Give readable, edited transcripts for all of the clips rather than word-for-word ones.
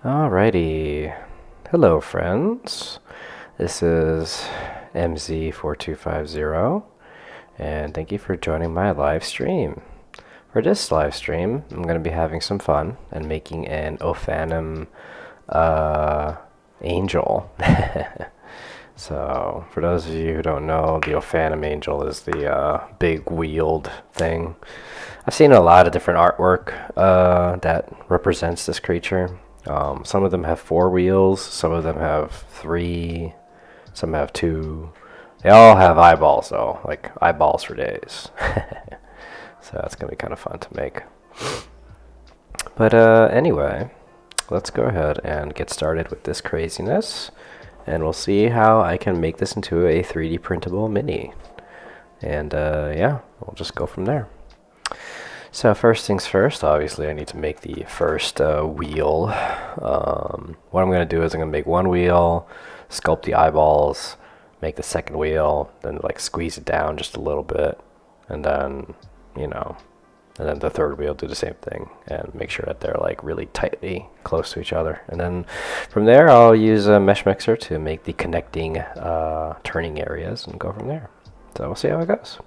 Alrighty. Hello, friends. This is MZ4250, and thank you for joining my live stream. For this live stream, I'm going to be having some fun and making an Ophanim angel. So, for those of you who don't know, the Ophanim angel is the big wheeled thing. I've seen a lot of different artwork that represents this creature. Some of them have 4 wheels, some of them have 3, some have 2. They all have eyeballs though, like eyeballs for days. So that's going to be kind of fun to make. But anyway, let's go ahead and get started with this craziness. And we'll see how I can make this into a 3D printable mini. And yeah, we'll just go from there. So first things first, obviously I need to make the first wheel. What I'm going to do is I'm going to make one wheel, sculpt the eyeballs, make the second wheel, then like squeeze it down just a little bit, and then, you know, and then the third wheel do the same thing and make sure that they're like really tightly close to each other. And then from there I'll use a mesh mixer to make the connecting turning areas and go from there. So we'll see how it goes.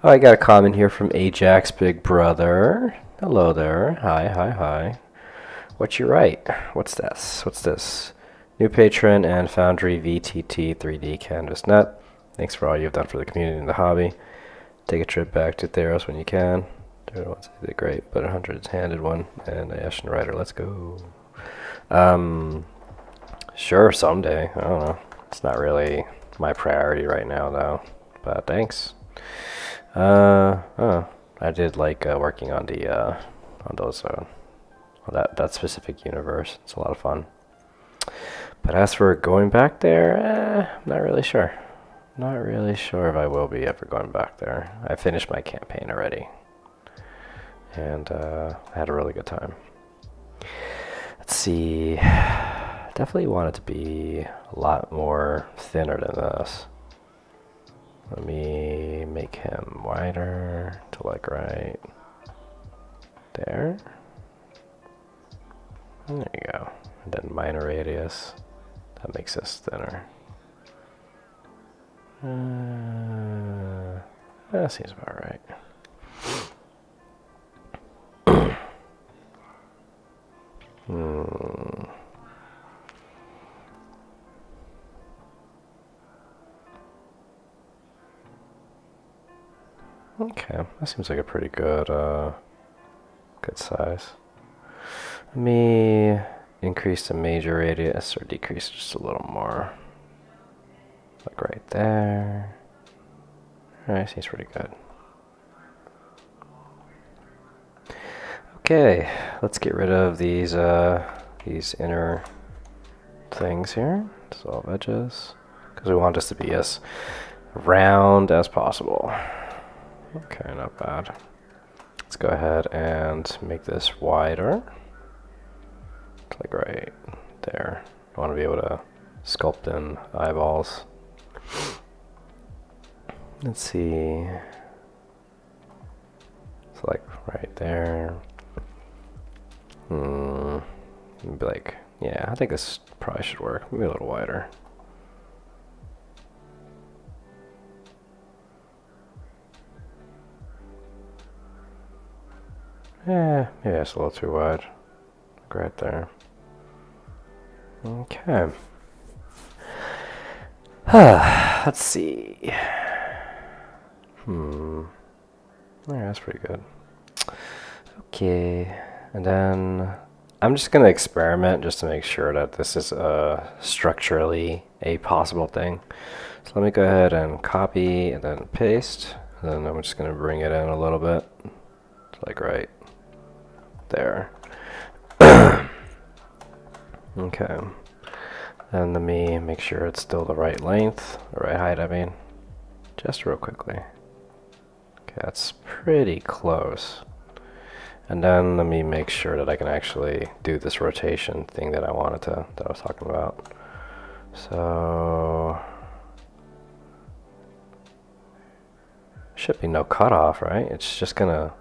Oh, I got a comment here from Ajax Big Brother. Hello there. Hi. What you write? What's this? New patron and Foundry VTT 3D Canvas Net. Thanks for all you've done for the community and the hobby. Take a trip back to Theros when you can. They did great, but 100's handed one, and a Ashen Rider. Let's go. Sure, someday. I don't know. It's not really my priority right now, though. But thanks. I did like working on the on those on that specific universe. It's a lot of fun. But as for going back there, I'm not really sure. Not really sure if I will be ever going back there. I finished my campaign already, and I had a really good time. Let's see. Definitely want it to be a lot more thinner than this. Let me make him wider to like right there. There you go. And then minor radius. That makes this thinner. That seems about right. Okay, that seems like a pretty good good size. Let me increase the major radius or decrease just a little more. Like right there. Alright, seems pretty good. Okay, let's get rid of these inner things here. Dissolve edges. Because we want this to be as round as possible. Okay, not bad. Let's go ahead and make this wider. Like right there. I want to be able to sculpt in eyeballs. Let's see. It's like right there. Maybe like, yeah, I think this probably should work. Maybe a little wider. Yeah, it's a little too wide. Like right there. Okay. Let's see. Yeah, that's pretty good. Okay, and then I'm just gonna experiment just to make sure that this is structurally a possible thing. So let me go ahead and copy and then paste. And then I'm just gonna bring it in a little bit, like right there. Okay, and let me make sure it's still the right length, the right height, I mean, just real quickly. Okay, that's pretty close. And then let me make sure that I can actually do this rotation thing that I was talking about. So, should be no cutoff, right? It's just gonna,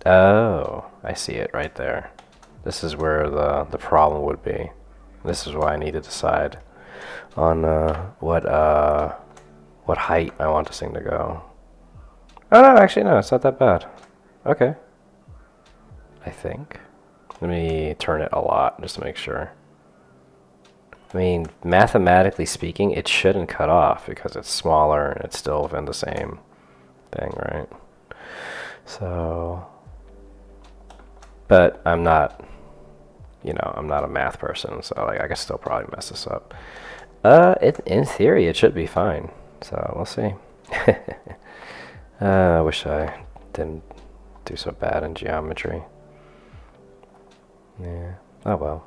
oh, I see it right there. This is where the problem would be. This is why I need to decide on what height I want this thing to go. Oh no, actually no, it's not that bad. Okay. I think. Let me turn it a lot just to make sure. I mean, mathematically speaking, it shouldn't cut off because it's smaller and it's still within the same thing, right? So, but I'm not, you know, I'm not a math person, so like I can still probably mess this up. In theory, it should be fine. So we'll see. I wish I didn't do so bad in geometry. Yeah. Oh well.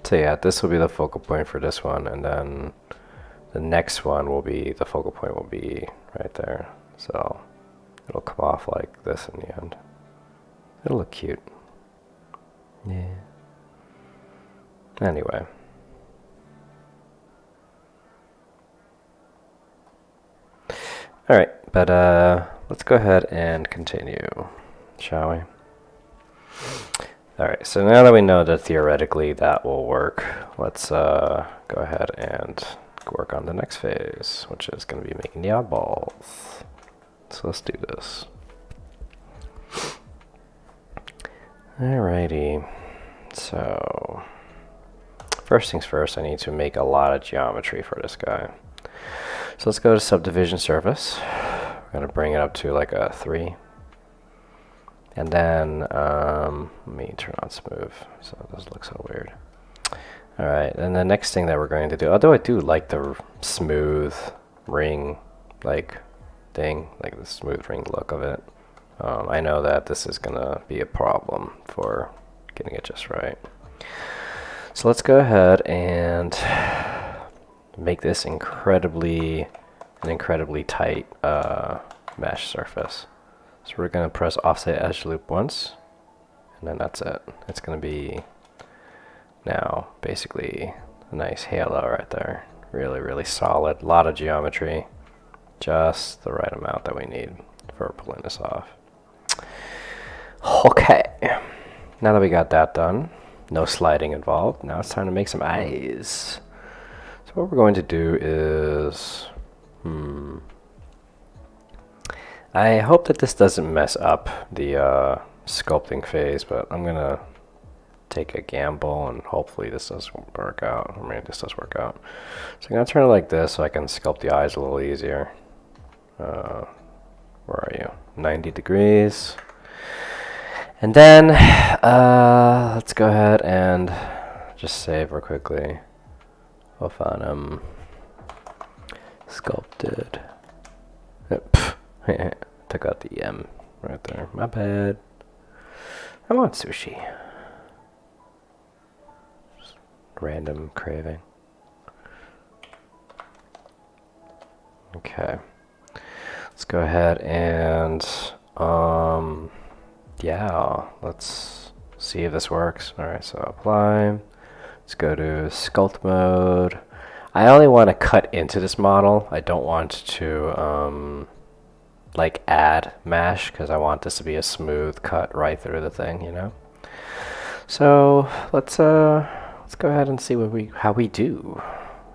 So yeah, this will be the focal point for this one, and then the next one will be, the focal point will be right there. So it'll come off like this in the end. It'll look cute. Yeah. Anyway. Alright, but let's go ahead and continue, shall we? Alright, so now that we know that theoretically that will work, let's go ahead and work on the next phase, which is going to be making the oddballs. So let's do this. Alrighty, so first things first, I need to make a lot of geometry for this guy. So let's go to subdivision surface. We're going to bring it up to like a 3. And then, let me turn on smooth, so it doesn't look so weird. Alright, and the next thing that we're going to do, although I do like the smooth ring, like, thing, like the smooth ring look of it, I know that this is going to be a problem for getting it just right. So let's go ahead and make this an incredibly tight mesh surface. So we're going to press offset edge loop once, and then that's it. It's going to be now basically a nice halo right there. Really, really solid. A lot of geometry. Just the right amount that we need for pulling this off. Okay. Now that we got that done, no sliding involved, now it's time to make some eyes. So what we're going to do is... I hope that this doesn't mess up the sculpting phase, but I'm going to take a gamble and hopefully this does work out. I mean, this does work out. So I'm going to turn it like this so I can sculpt the eyes a little easier. Where are you? 90 degrees. And then let's go ahead and just save real quickly. Ophanim sculpted. Took out the M right there. My bad. I want sushi. Just random craving. Okay. Let's go ahead and yeah, let's see if this works. Alright, so apply. Let's go to sculpt mode. I only want to cut into this model. I don't want to like add mesh because I want this to be a smooth cut right through the thing, you know. So let's go ahead and see how we do.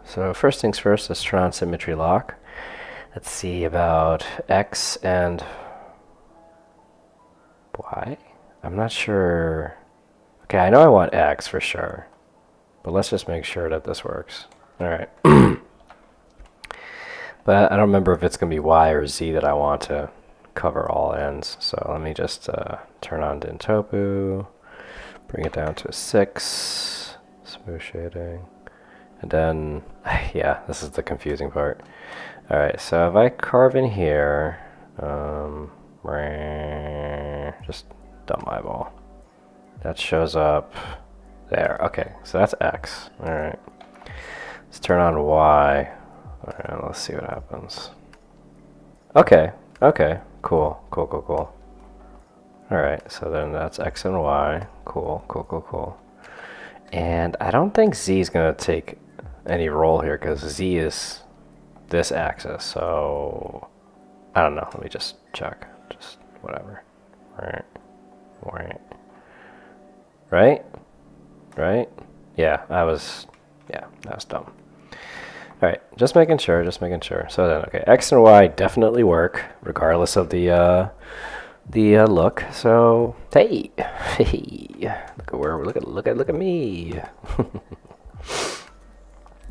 So first things first, let's turn on symmetry lock. Let's see about X and Y. I'm not sure. Okay, I know I want X for sure, but let's just make sure that this works. All right. But I don't remember if it's going to be Y or Z that I want to cover all ends. So let me just turn on Dintopu, bring it down to a 6, smooth shading, and then, yeah, this is the confusing part. All right, so if I carve in here, just dump my eyeball. That shows up there. Okay, so that's X. All right. Let's turn on Y. Alright, let's see what happens. Okay, okay, cool. Alright, so then that's X and Y. Cool. And I don't think Z is going to take any role here because Z is this axis, so I don't know. Let me just check. Just whatever. Right? Right? Yeah, that was dumb. Alright, just making sure. So then, okay, X and Y definitely work, regardless of the look. So, hey, look at me.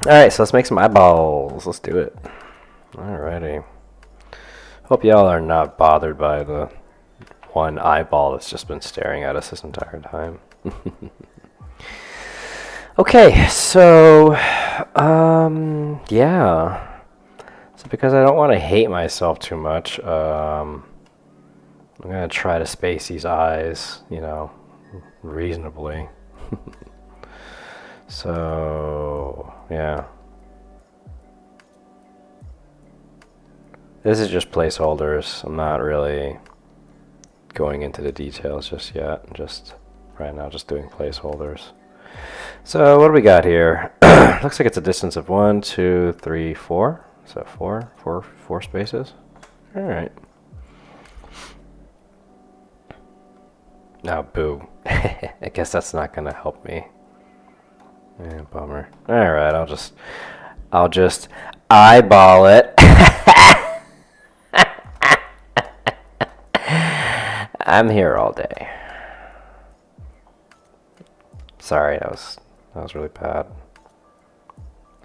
Alright, so let's make some eyeballs. Let's do it. Alrighty. Hope y'all are not bothered by the one eyeball that's just been staring at us this entire time. Okay, so, yeah. So because I don't want to hate myself too much, I'm going to try to space these eyes, you know, reasonably. So, yeah. This is just placeholders. I'm not really going into the details just yet. Just right now, just doing placeholders. So what do we got here? Looks like it's a distance of 1, 2, 3, 4. So four spaces. All right. Now, boo. I guess that's not gonna help me. Yeah, bummer. All right, I'll just eyeball it. I'm here all day. Sorry, that was really bad.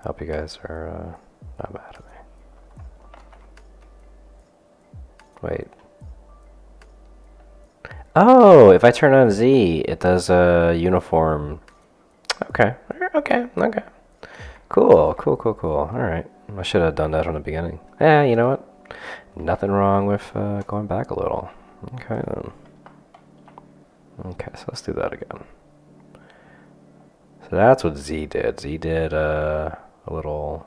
Hope you guys are not mad at me. Wait. Oh, if I turn on Z, it does a uniform. Okay. Cool. All right. I should have done that from the beginning. Yeah, you know what? Nothing wrong with going back a little. Okay then. Okay, so let's do that again. So that's what Z did. Z did a little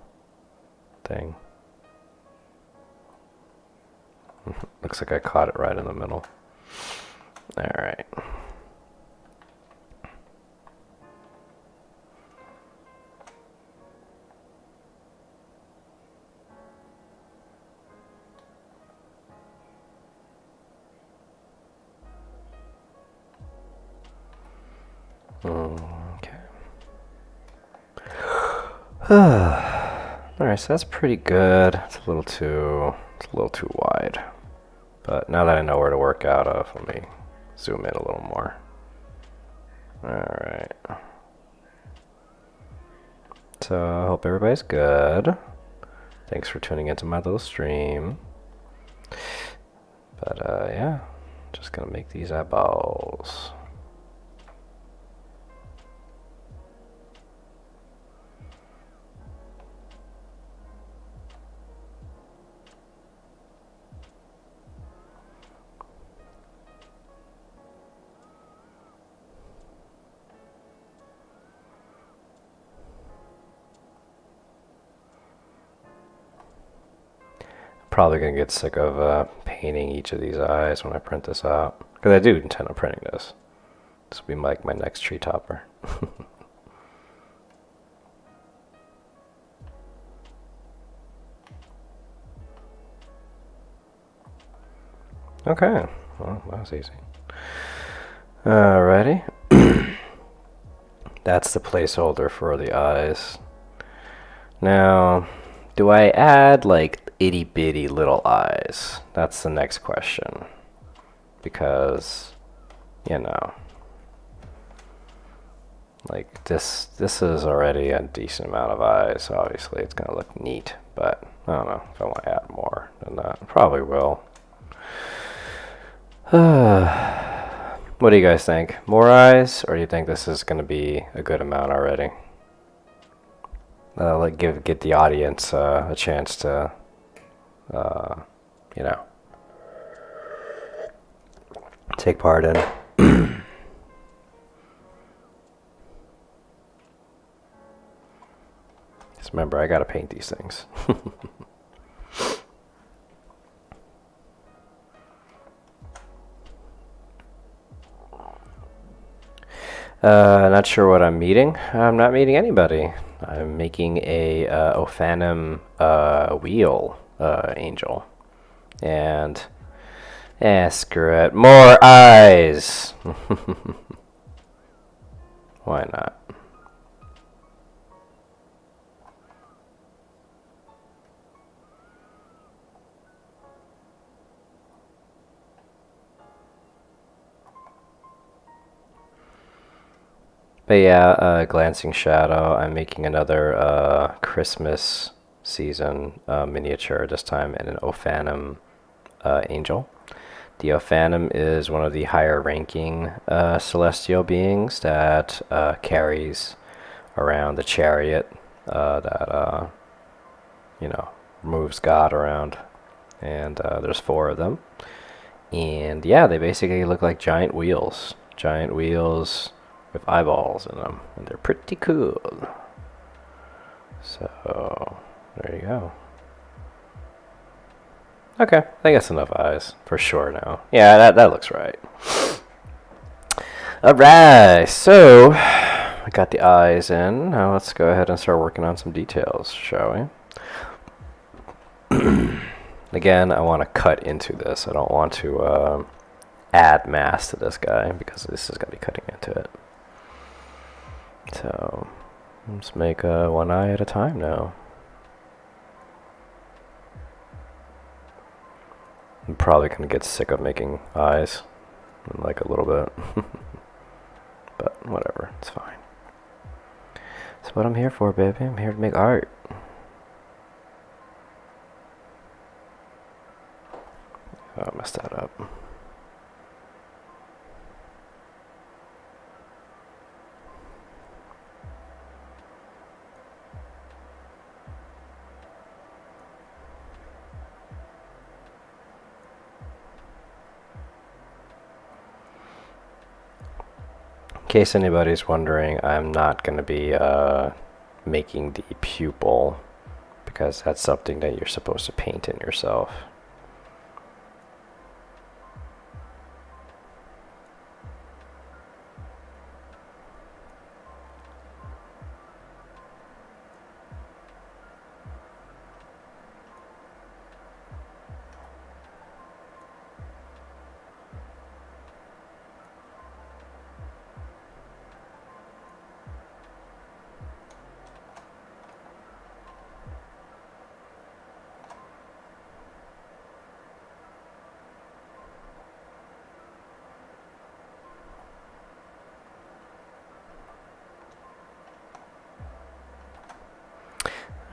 thing. Looks like I caught it right in the middle. All right. Okay. Alright, so that's pretty good. It's a little too wide. But now that I know where to work out of, let me zoom in a little more. Alright. So I hope everybody's good. Thanks for tuning into my little stream. But yeah, just gonna make these eyeballs. Probably gonna get sick of painting each of these eyes when I print this out, because I do intend on printing this. This will be like my next tree topper. Okay, well, that was easy. Alrighty. That's the placeholder for the eyes. Now, do I add like itty bitty little eyes? That's the next question. Because, you know, like this is already a decent amount of eyes, so obviously it's gonna look neat, but I don't know if I want to add more than that. Probably will. What do you guys think? More eyes, or do you think this is gonna be a good amount already? Like get the audience a chance to, you know, take part in. Just remember, I gotta paint these things. Not sure what I'm meeting. I'm not meeting anybody. I'm making a Ophanim wheel angel, and Eh, screw it. More eyes! Why not? But yeah, Glancing Shadow. I'm making another Christmas season miniature, this time in an Ophanim angel. The Ophanim is one of the higher ranking celestial beings that carries around the chariot that, you know, moves God around. And there's 4 of them. And yeah, they basically look like giant wheels. Giant wheels with eyeballs in them. And they're pretty cool. So, there you go. Okay, I think that's enough eyes for sure now. Yeah, that looks right. Alright, so I got the eyes in. Now let's go ahead and start working on some details, shall we? Again, I want to cut into this. I don't want to add mass to this guy because this is going to be cutting into it. So let's make one eye at a time now. I'm probably going to get sick of making eyes in like a little bit. But whatever, it's fine. That's what I'm here for, baby. I'm here to make art. Oh, I messed that up. In case anybody's wondering, I'm not going to be making the pupil because that's something that you're supposed to paint in yourself.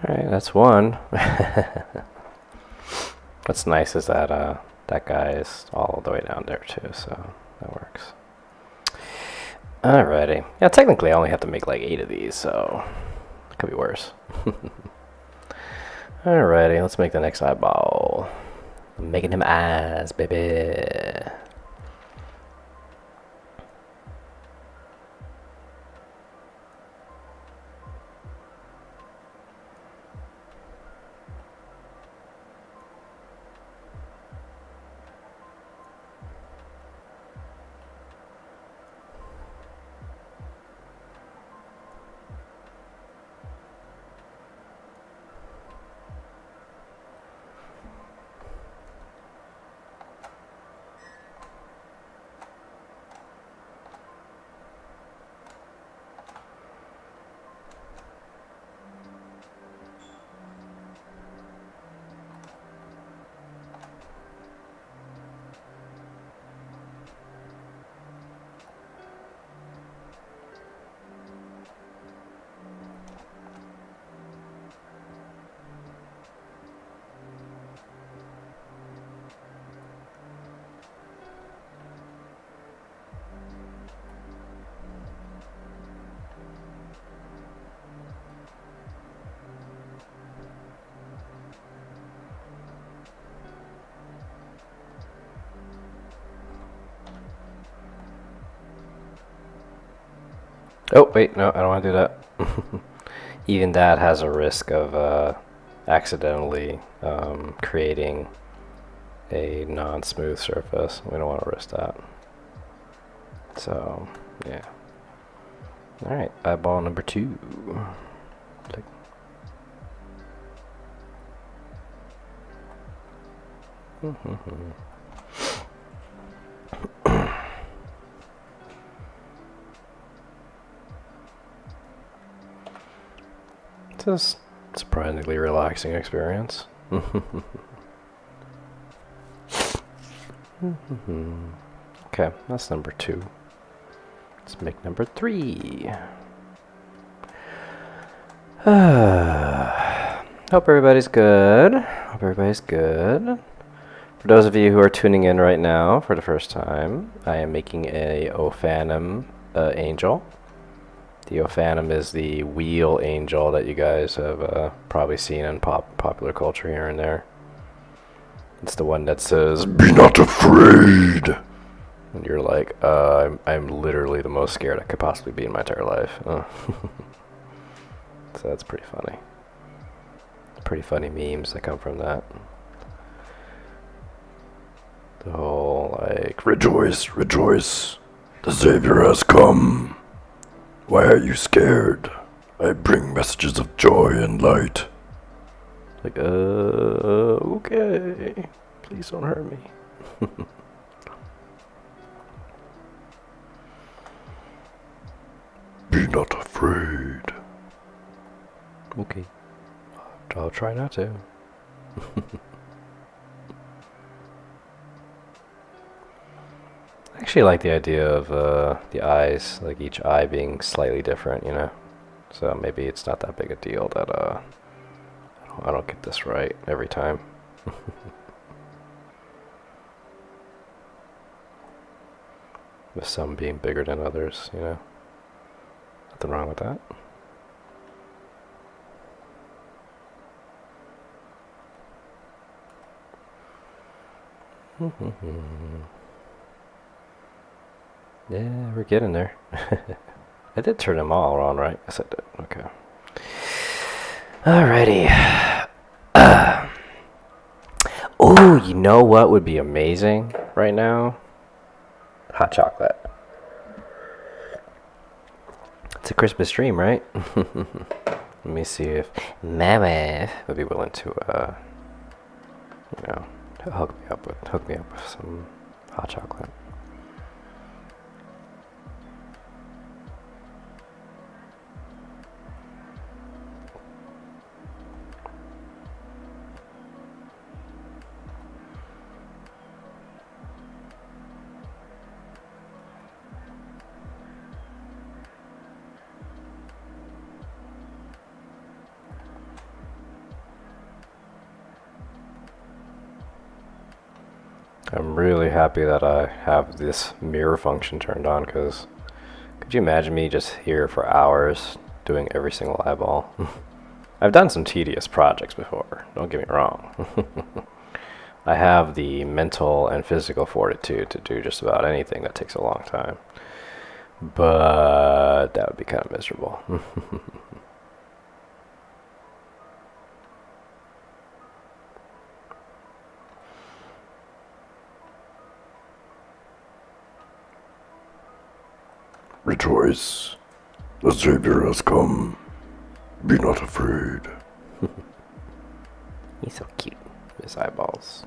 Alright, that's one. What's nice is that that guy is all the way down there too, so that works. Alrighty. Yeah, technically I only have to make like 8 of these, so it could be worse. Alrighty, let's make the next eyeball. I'm making him eyes, baby. Oh, wait, no, I don't want to do that. Even that has a risk of accidentally creating a non-smooth surface. We don't want to risk that. So, yeah. Alright, eyeball number 2. Click. It's a surprisingly relaxing experience. Okay, that's number 2. Let's make number 3. Hope everybody's good. For those of you who are tuning in right now for the first time, I am making a Ophanim angel. The Ophanim is the wheel angel that you guys have probably seen in popular culture here and there. It's the one that says, "Be not afraid." And you're like, I'm literally the most scared I could possibly be in my entire life. So that's pretty funny. Pretty funny memes that come from that. The whole, like, rejoice, rejoice, the Savior has come. Why are you scared? I bring messages of joy and light. Like, okay. Please don't hurt me. Be not afraid. Okay. I'll try not to. I actually like the idea of the eyes, like each eye being slightly different, you know? So maybe it's not that big a deal that I don't get this right every time. With some being bigger than others, you know? Nothing wrong with that. Yeah, we're getting there. I did turn them all on, right? Yes, I did. Okay. Alrighty. Oh, you know what would be amazing right now? Hot chocolate. It's a Christmas dream, right? Let me see if my wife would be willing to, you know, hook me up with some hot chocolate. I'm really happy that I have this mirror function turned on, because could you imagine me just here for hours doing every single eyeball? I've done some tedious projects before, don't get me wrong. I have the mental and physical fortitude to do just about anything that takes a long time. But that would be kind of miserable. Rejoice, the Savior has come. Be not afraid. He's so cute, his eyeballs.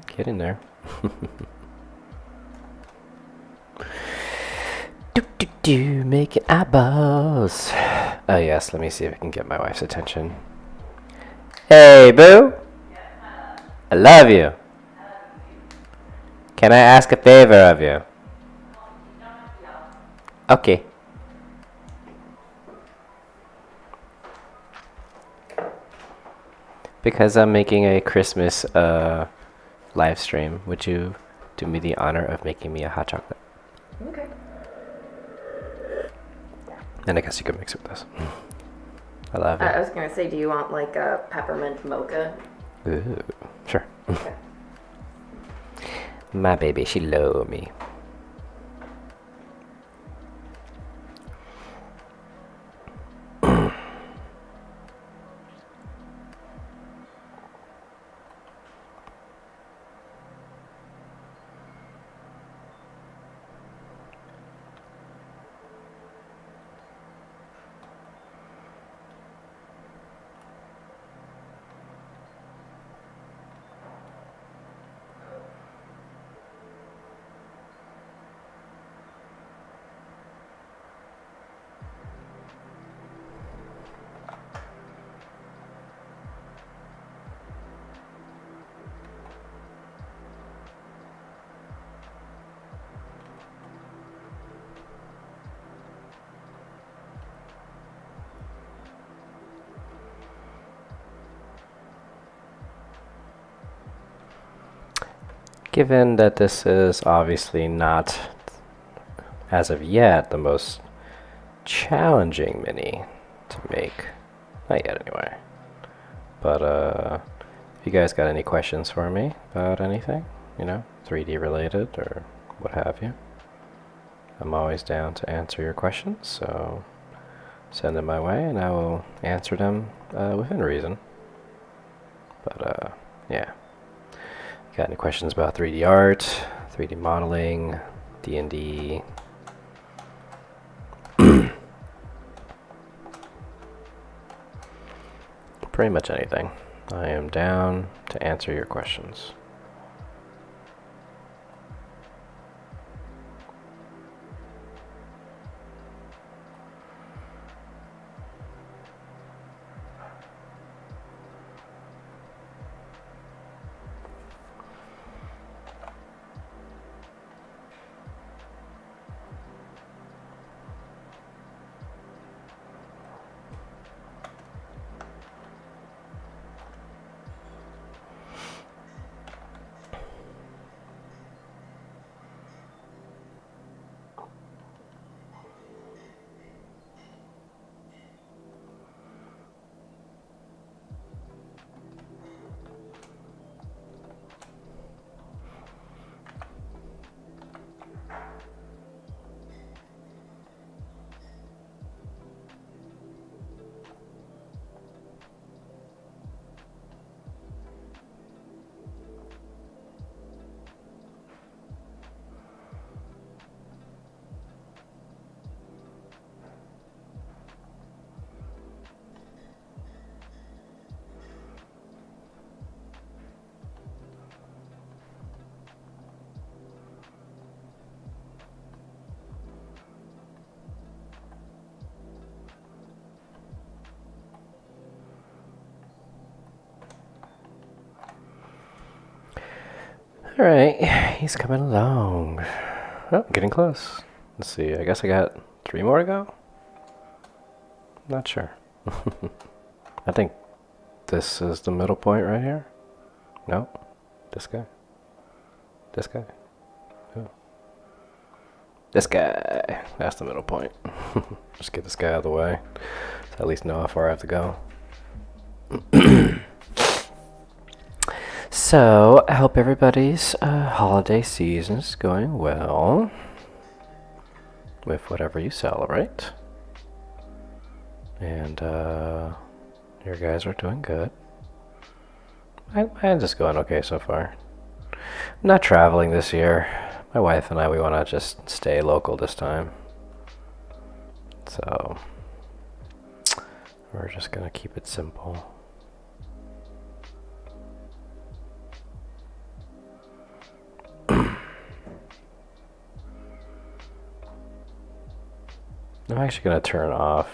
Get in there. Making eyeballs. Oh yes, let me see if I can get my wife's attention. Hey, boo. I love you. Can I ask a favor of you? Okay. Because I'm making a Christmas live stream, would you do me the honor of making me a hot chocolate? Okay. And I guess you could mix it with this. I love it. I was going to say, do you want like a peppermint mocha? Ooh, sure. My baby, she love me. Given that this is obviously not, as of yet, the most challenging mini to make. Not yet, anyway. But, if you guys got any questions for me about anything, 3D related or what have you, I'm always down to answer your questions, so send them my way and I will answer them within reason. But, yeah. Got any questions about 3D art, 3D modeling, D&D? Pretty much anything. I am down to answer your questions. Alright, he's coming along. Oh, getting close. Let's see, I guess I got 3 more to go? Not sure. I think this is the middle point right here. No, this guy. This guy. Oh. This guy. That's the middle point. Just get this guy out of the way. So at least know how far I have to go. So, I hope everybody's holiday season is going well with whatever you celebrate. And your guys are doing good. I'm just going okay so far. I'm not traveling this year. My wife and I, we want to just stay local this time. So, we're just going to keep it simple. I'm actually going to turn off,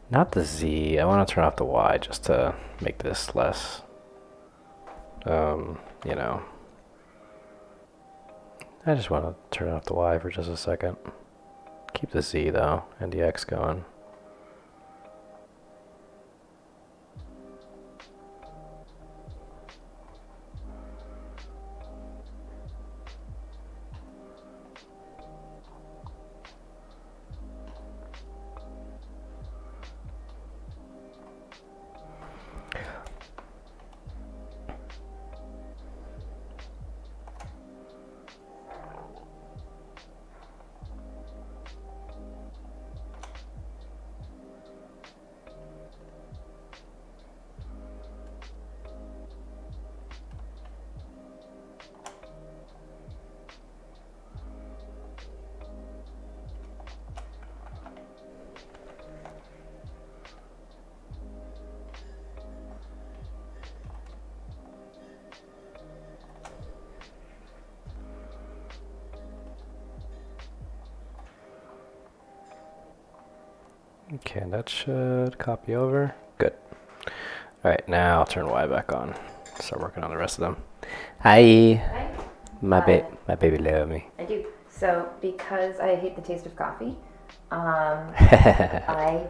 not the Z, I want to turn off the Y just to make this less, I just want to turn off the Y for just a second. Keep the Z though, and the X going. Okay, that should copy over. Good. Alright, now I'll turn Y back on. Start working on the rest of them. Hi! Hi. My baby love me. I do. So, because I hate the taste of coffee, I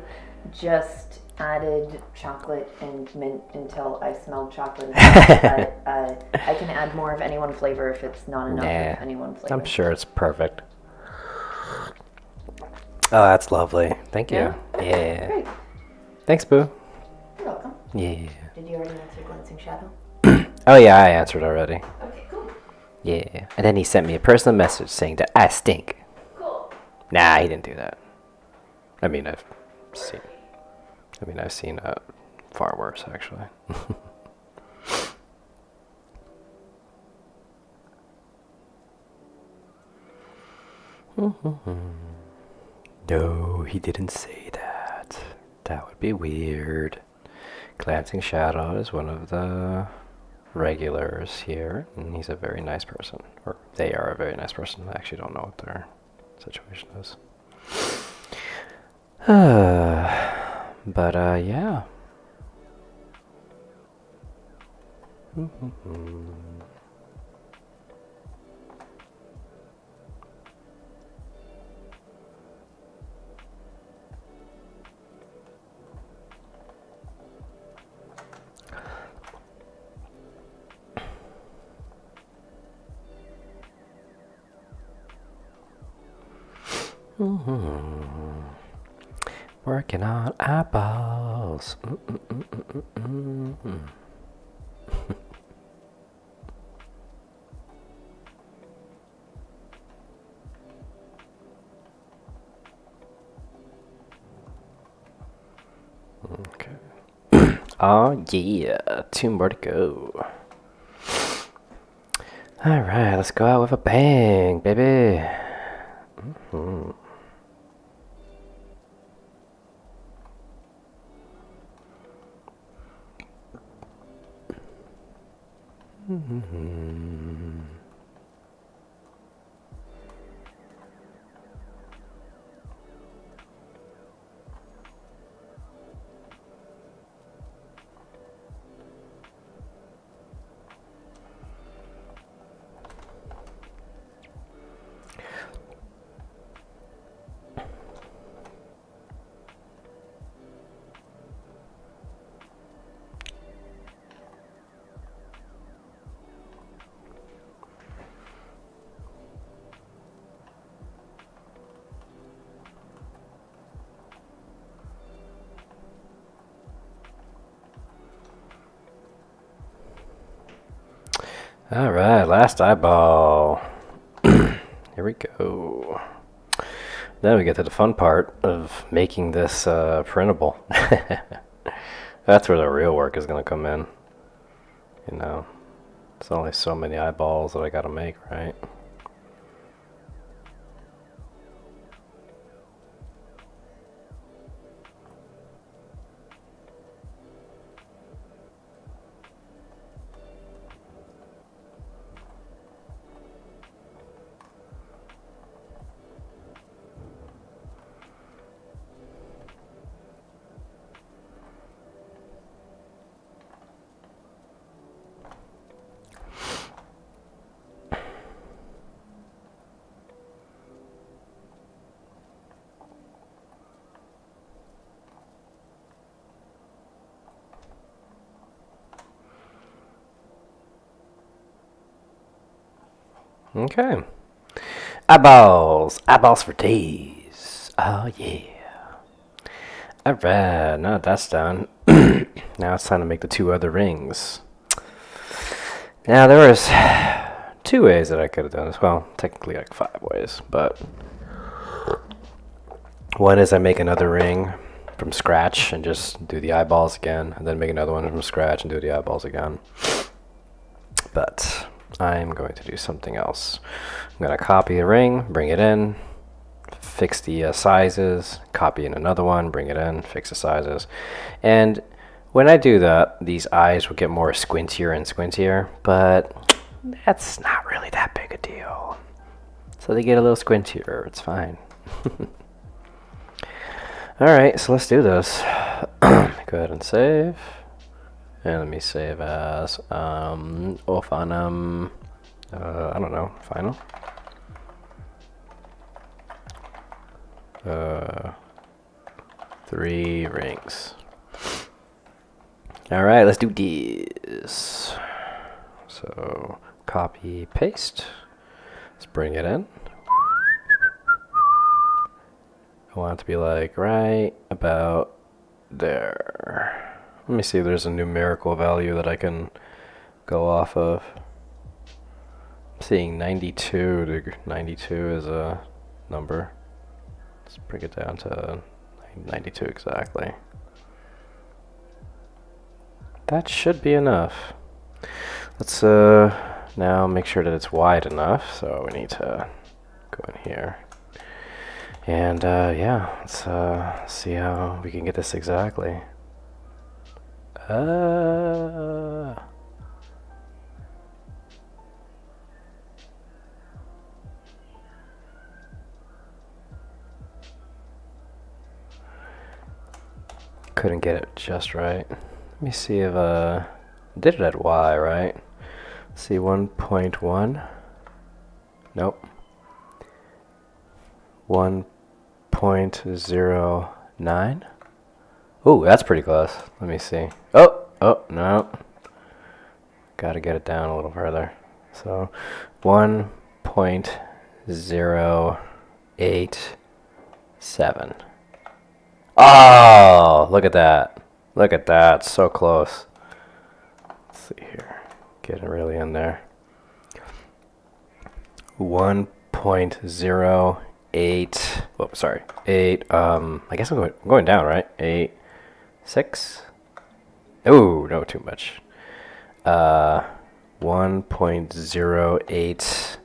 just added chocolate and mint until I smelled chocolate. But I can add more of any one flavor if it's not enough of any one flavor. I'm sure it's perfect. Oh, that's lovely. Thank you. Yeah. Great. Thanks, Boo. You're welcome. Yeah. Did you already answer Glancing Shadow? Oh, yeah, I answered already. Okay, cool. Yeah. And then he sent me a personal message saying that I stink. Cool. Nah, he didn't do that. I mean, I've seen far worse, actually. No, he didn't say that. That would be weird. Glancing Shadow is one of the regulars here, and he's a very nice person. Or they are a very nice person. I actually don't know what their situation is. But, yeah. Working on eyeballs. Okay. Oh yeah, 2 more to go. Alright, let's go out with a bang, baby. Alright, last eyeball. Here we go. Then we get to the fun part of making this printable. That's where the real work is going to come in. You know, it's only so many eyeballs that I got to make, right? Okay. Eyeballs. Eyeballs for days. Oh, yeah. Alright, now that's done. Now it's time to make the 2 other rings. Now, there was 2 ways that I could have done this. Well, technically like 5 ways, but one is I make another ring from scratch and just do the eyeballs again, and then make another one from scratch and do the eyeballs again. But I'm going to do something else. I'm going to copy a ring, bring it in, fix the sizes, copy in another one, bring it in, fix the sizes. And when I do that, these eyes will get more squintier and squintier, but that's not really that big a deal. So they get a little squintier, it's fine. Alright, so let's do this. Go ahead and save. And let me save as Ophanim, I don't know, final. 3 rings. All right, let's do this. So copy, paste. Let's bring it in. I want it to be like right about there. Let me see if there's a numerical value that I can go off of. I'm seeing 92. 92 is a number. Let's bring it down to 92 exactly. That should be enough. Let's now make sure that it's wide enough. So we need to go in here. And yeah, let's see how we can get this exactly. Couldn't get it just right. Let me see if did it at Y, right? Let's see, 1.1. Nope. 1.09. Ooh, that's pretty close. Let me see. Oh, no. Gotta get it down a little further. So, 1.087. Oh, look at that. Look at that. So close. Let's see here. Getting really in there. 1.08. Oh, sorry. 8. I guess I'm going down, right? 8. 6. Oh, no, too much. 1.08.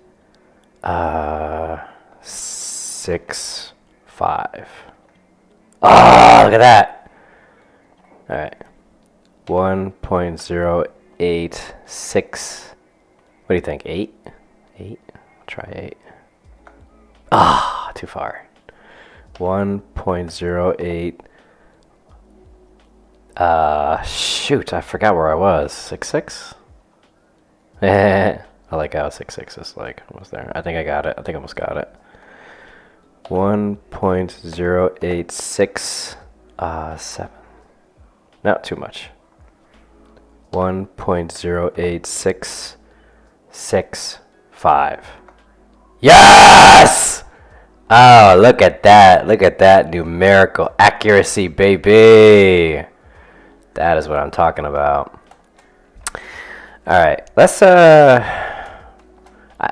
65. Oh, look at that. All right. 1.086. What do you think? 8? 8? I'll try 8. Ah, too far. 1.08. Shoot, I forgot where I was. 66? I like how 66 is like almost there. I think I got it. I think I almost got it. 1.086. Not too much. 1.08665. Yes! Oh, look at that. Look at that numerical accuracy, baby. That is what I'm talking about. All right, let's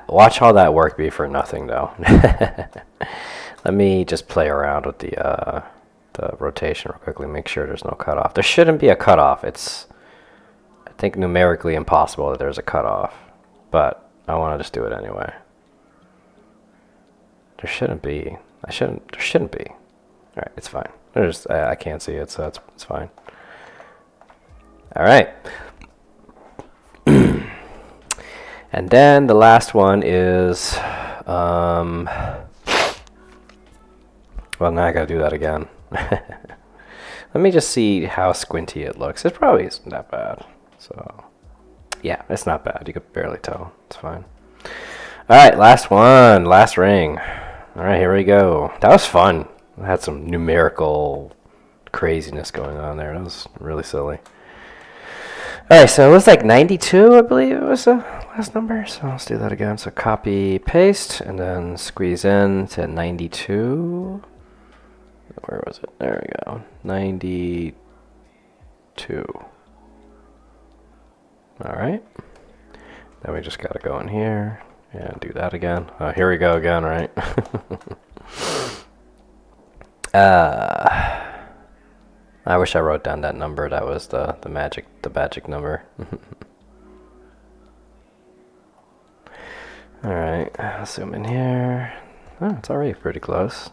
watch all that work be for nothing though. Let me just play around with the rotation real quickly, make sure there's no cutoff. There shouldn't be a cutoff. It's, I think, numerically impossible that there's a cutoff, but I want to just do it anyway. There shouldn't be. There shouldn't be. All right, it's fine. I can't see it, so it's fine. All right. And then the last one is, well, now I gotta do that again. Let me just see how squinty it looks. It probably isn't that bad. So, yeah, it's not bad. You could barely tell. It's fine. All right, last one, last ring. All right, here we go. That was fun. I had some numerical craziness going on there. That was really silly. All right, so it was like 92, I believe it was the last number. So let's do that again. So copy, paste, and then squeeze in to 92. Where was it? There we go. 92. All right. Then we just got to go in here and do that again. Here we go again, right? I wish I wrote down that number. That was the magic number. All right, zoom in here. Oh, it's already pretty close.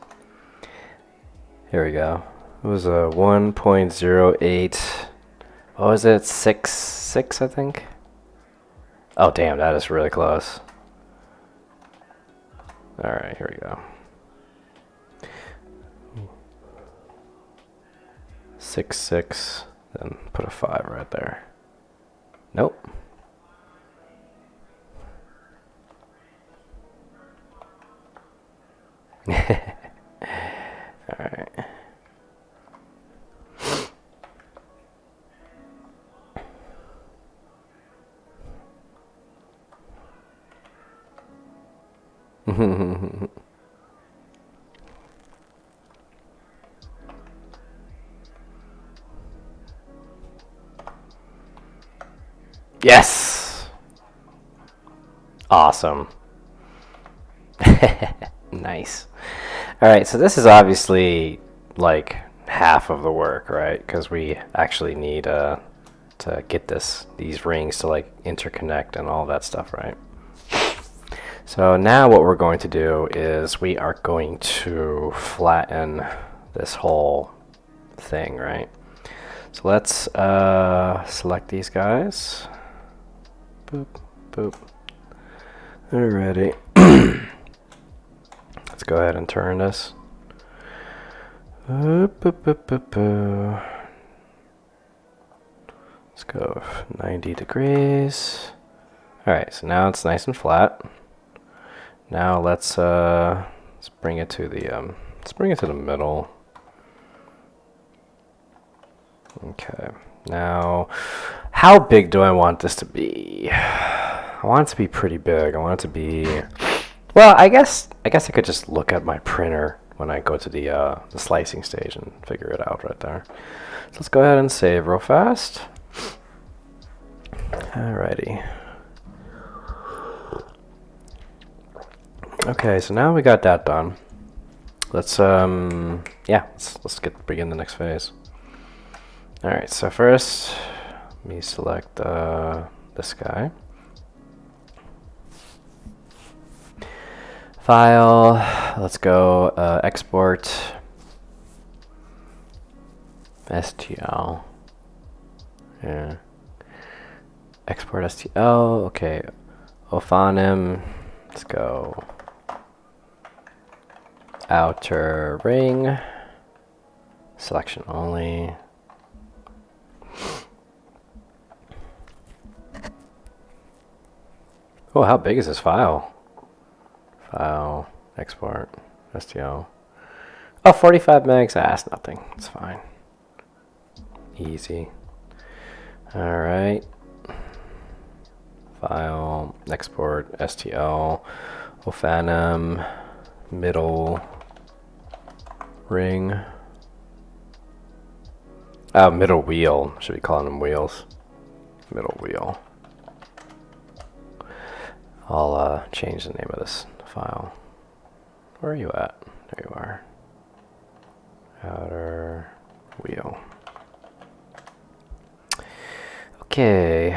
Here we go. It was a 1.08. What was it? 6, I think. Oh, damn, that is really close. All right, here we go. 6, then put a 5 right there. Nope. All right. Yes! Awesome. Nice. Alright, so this is obviously like half of the work, right? Because we actually need to get these rings to like interconnect and all that stuff, right? So now what we're going to do is we are going to flatten this whole thing, right? So let's select these guys. Boop, boop. Alrighty. Let's go ahead and turn this. Boop, boop, boop, boop, boop. Let's go 90 degrees. Alright, so now it's nice and flat. Now let's bring it to the middle. Okay. Now, how big do I want this to be? I want it to be pretty big. I want it to be, well, I guess I could just look at my printer when I go to the slicing stage and figure it out right there. So let's go ahead and save real fast. Alrighty. Okay, so now we got that done. Let's let's begin the next phase. Alright, so first let me select this guy. File, let's go export STL. Yeah. Export STL, okay. Ophanim, let's go. Outer ring, selection only. Oh, how big is this file? File, export, STL. Oh, 45 megs, that's nothing, it's fine. Easy. Alright. File, export, STL, Ophanim, middle ring. Middle wheel. Should be calling them wheels. Middle wheel. I'll change the name of this file. Where are you at? There you are. Outer wheel. Okay.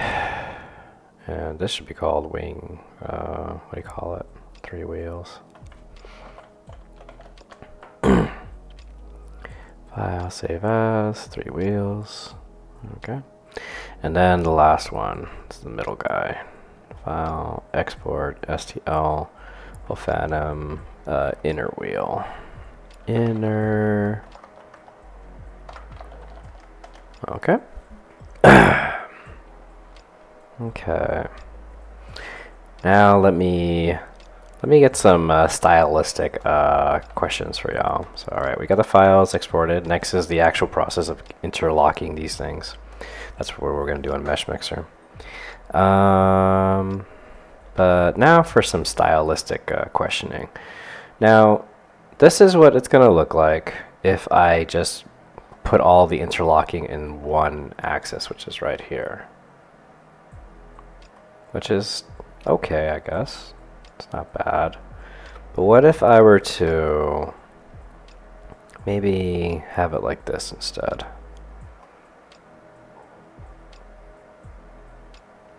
And this should be called wing. What do you call it? 3 wheels. File, save as, 3 wheels. Okay. And then the last one is the middle guy. File, export, STL, Ophanim, inner wheel. Inner. Okay. Okay. Now let me get some stylistic questions for y'all. So, all right, we got the files exported. Next is the actual process of interlocking these things. That's what we're going to do on Mesh Mixer. But now for some stylistic questioning. Now, this is what it's going to look like if I just put all the interlocking in one axis, which is right here. Which is okay, I guess. It's not bad. But what if I were to maybe have it like this instead?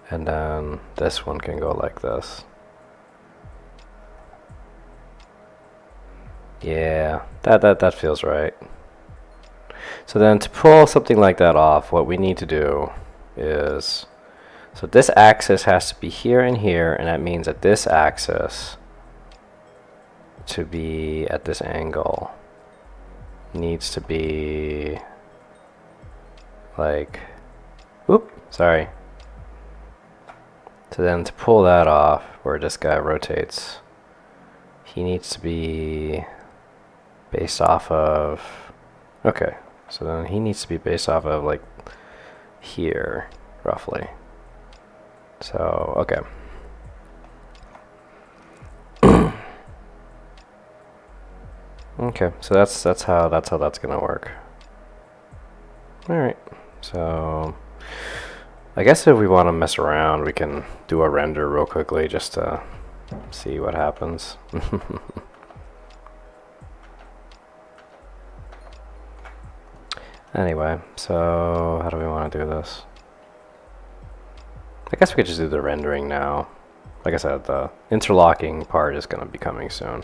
And then this one can go like this. Yeah, that feels right. So then to pull something like that off, what we need to do is, so this axis has to be here and here, and that means that this axis to be at this angle needs to be like, whoop, sorry. So then to pull that off, where this guy rotates, he needs to be based off of, okay, so then he needs to be based off of like here, roughly. So, okay. Okay, so that's how that's gonna work. All right, so I guess if we want to mess around, we can do a render real quickly just to see what happens. Anyway, so how do we want to do this? I guess we could just do the rendering now. Like I said, the interlocking part is going to be coming soon.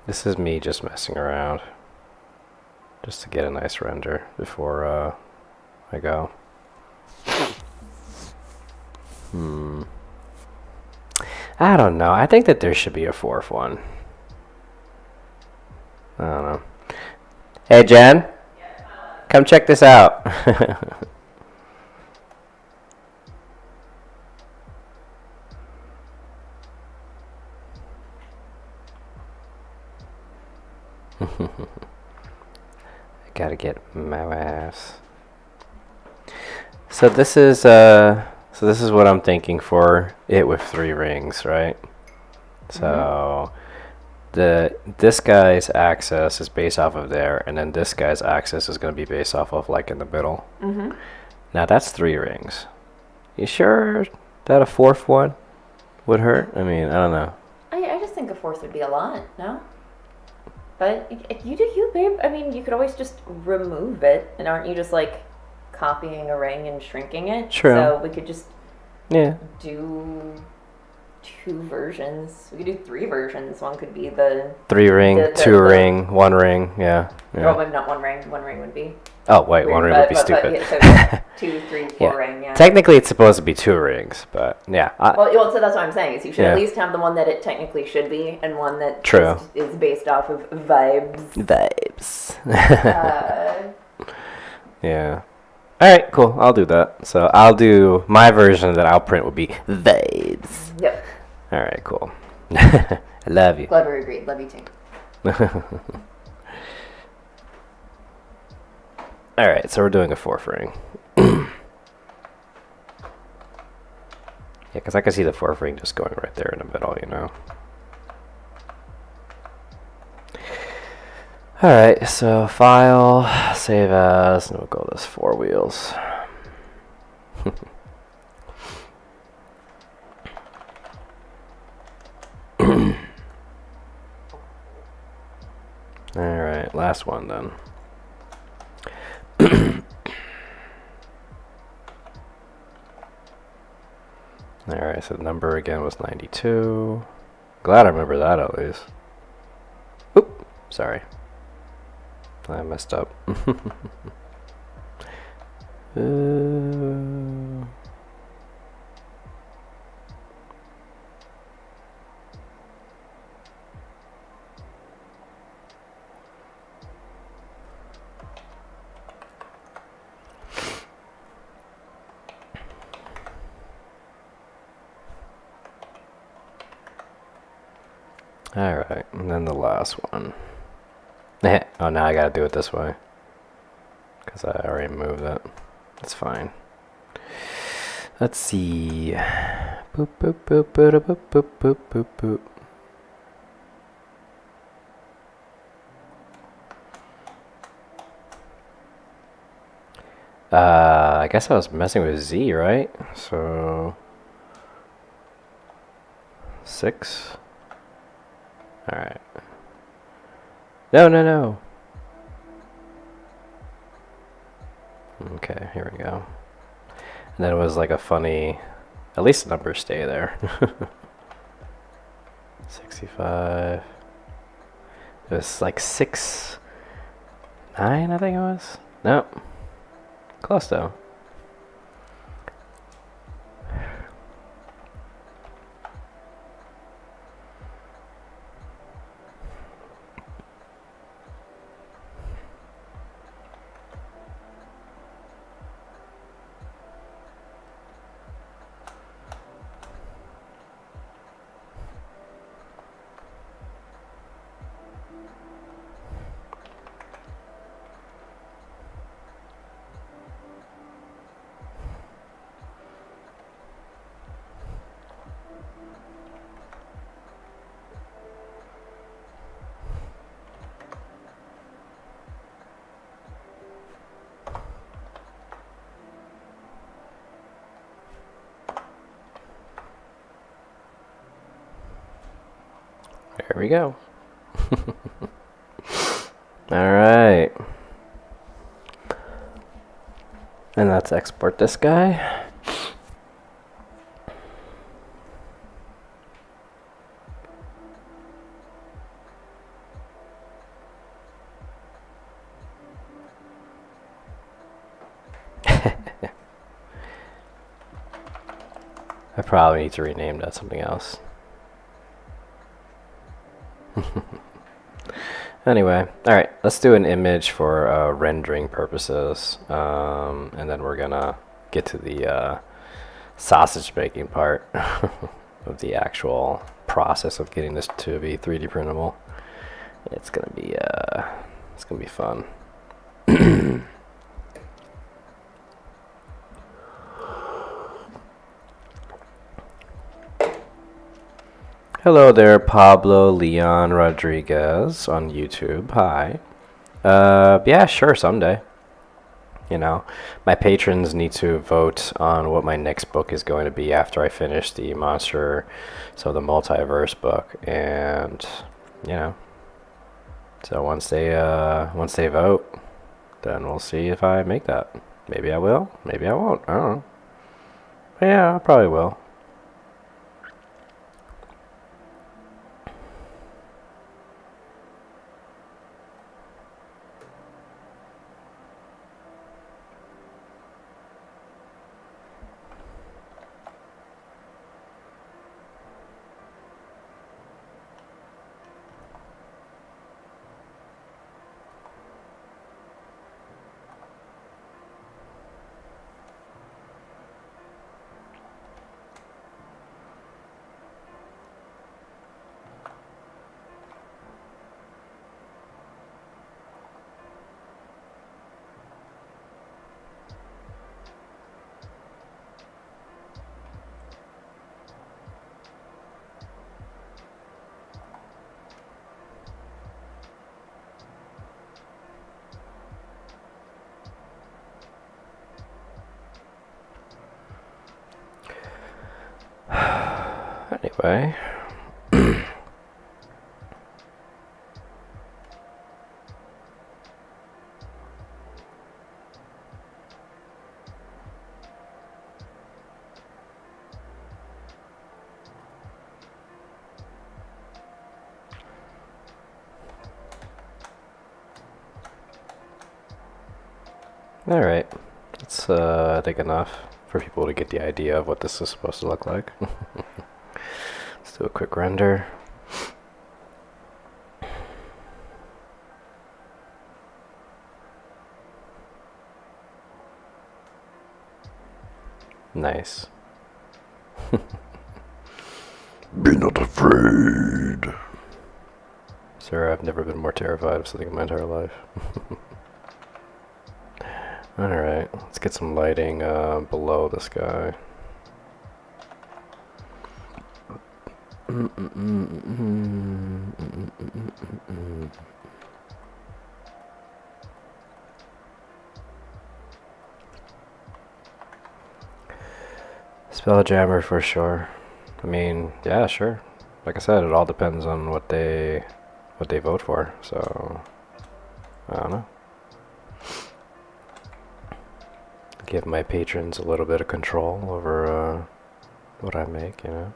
This is me just messing around, just to get a nice render before I go. I don't know. I think that there should be a fourth one. I don't know. Hey, Jen, come check this out. I gotta get my ass. So this is what I'm thinking for it with 3 rings, right? So this guy's axis is based off of there, and then this guy's axis is going to be based off of like in the middle. Now that's 3 rings. You sure that a fourth one would hurt? I mean, I don't know. I just think a fourth would be a lot, no? But you do you, babe. I mean, you could always just remove it, and aren't you just like copying a ring and shrinking it? True. So we could just Yeah. do 2 versions. We could do 3 versions. One could be the 3 ring, 2 ring, 1 ring. Yeah. Oh, maybe not 1 ring. 1 ring would be. Oh wait, 1 ring would be stupid. Yeah, so 2, 3, 4 ring. Yeah. Technically, it's supposed to be 2 rings, but yeah. Well, so that's what I'm saying is you should at least have the one that it technically should be, and one that is based off of vibes. Yeah. All right, cool. I'll do that. So I'll do my version that I'll print will be vibes. Yep. All right, cool. I love you. Glad we agreed. Love you too. All right, so we're doing a 4th ring. Yeah, because I can see the 4th ring just going right there in the middle, you know. All right, so file, save as, and we'll go this 4 wheels. All right, last one then. Alright, so the number again was 92. Glad I remember that at least. Oop, sorry. I messed up. Alright, and then the last one. Oh, now I gotta do it this way. Because I already moved it. That's fine. Let's see. Boop, boop, boop, boop, boop, boop, boop, boop, boop. I guess I was messing with Z, right? So 6. Alright. No. Okay, here we go. And then it was like a funny, at least the numbers stay there. 65. It was like 6, 9, I think it was. Nope. Close though. There we go. Alright. And let's export this guy. I probably need to rename that something else. Anyway, alright, let's do an image for rendering purposes. And then we're gonna get to the sausage making part of the actual process of getting this to be 3D printable. It's gonna be fun. Hello there, Pablo Leon Rodriguez on YouTube. Hi. Yeah, sure, someday. You know, my patrons need to vote on what my next book is going to be after I finish the monster, so the multiverse book, and you know, so once they vote, then we'll see if I make that. Maybe I will, maybe I won't. I don't know. But yeah, I probably will. Anyway. Alright, that's I think enough for people to get the idea of what this is supposed to look like. Let's do a quick render. Nice. Be not afraid. Sir, I've never been more terrified of something in my entire life. Alright, let's get some lighting below this guy. Spelljammer for sure. I mean, yeah, sure. Like I said, it all depends on what they vote for. So I don't know. Give my patrons a little bit of control over what I make, you know.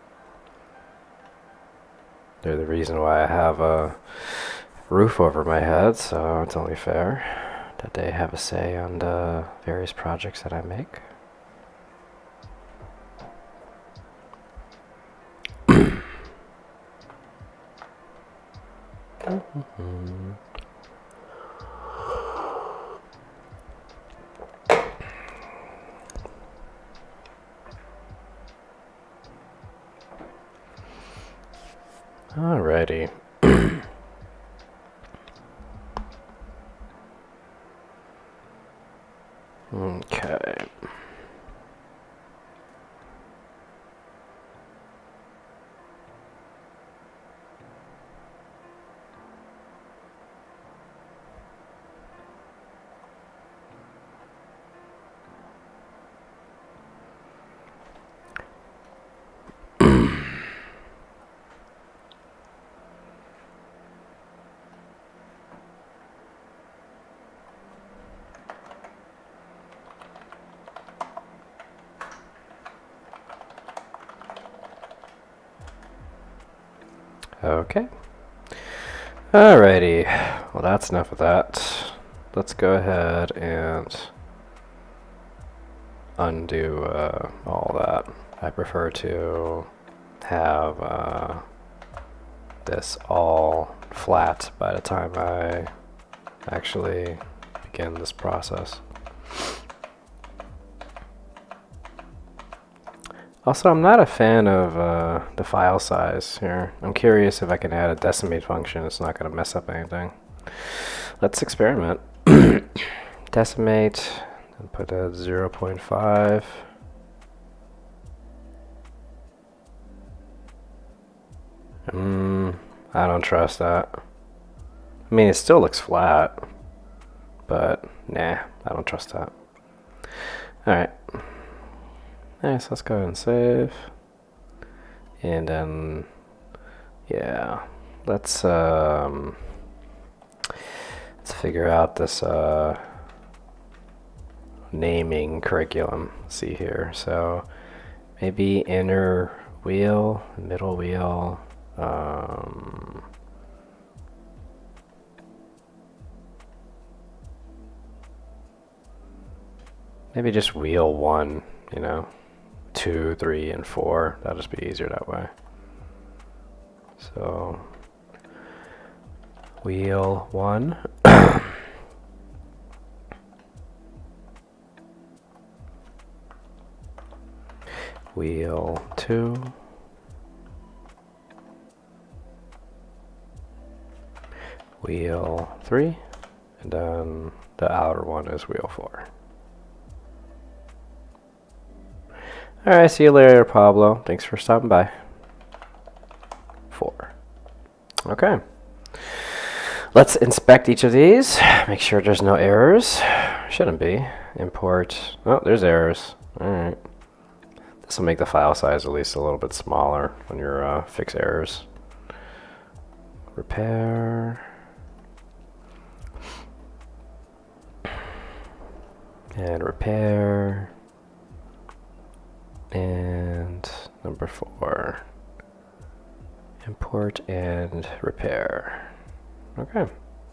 They're the reason why I have a roof over my head, so it's only fair that they have a say on the various projects that I make. Alrighty. Okay. Okay. Alrighty. Well, that's enough of that. Let's go ahead and undo all that. I prefer to have this all flat by the time I actually begin this process. Also, I'm not a fan of the file size here. I'm curious if I can add a decimate function. It's not going to mess up anything. Let's experiment. Decimate, and put a 0.5. I don't trust that. I mean, it still looks flat, but nah, I don't trust that. Alright. Nice, let's go ahead and save. And then, yeah, let's figure out this naming curriculum. Let's see here. So maybe inner wheel, middle wheel. Maybe just wheel 1, you know, 2, 3, and 4. That'll just be easier that way. So wheel 1. Wheel 2. Wheel 3. And then the outer one is wheel 4. Alright, see you later, Pablo. Thanks for stopping by. 4. Okay. Let's inspect each of these. Make sure there's no errors. Shouldn't be. Import. Oh, there's errors. Alright. This will make the file size at least a little bit smaller when you're fix errors. Repair. And repair. And number 4. Import and repair. Okay.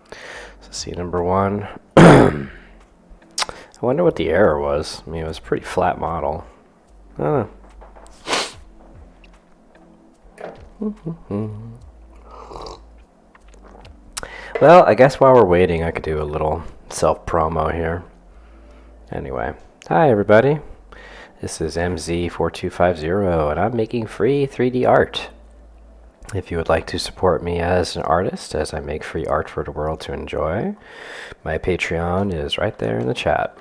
So see number 1. I wonder what the error was. I mean, it was a pretty flat model. I don't know. Well, I guess while we're waiting, I could do a little self-promo here. Anyway, hi everybody. This is MZ4250, and I'm making free 3D art. If you would like to support me as an artist, as I make free art for the world to enjoy, my Patreon is right there in the chat.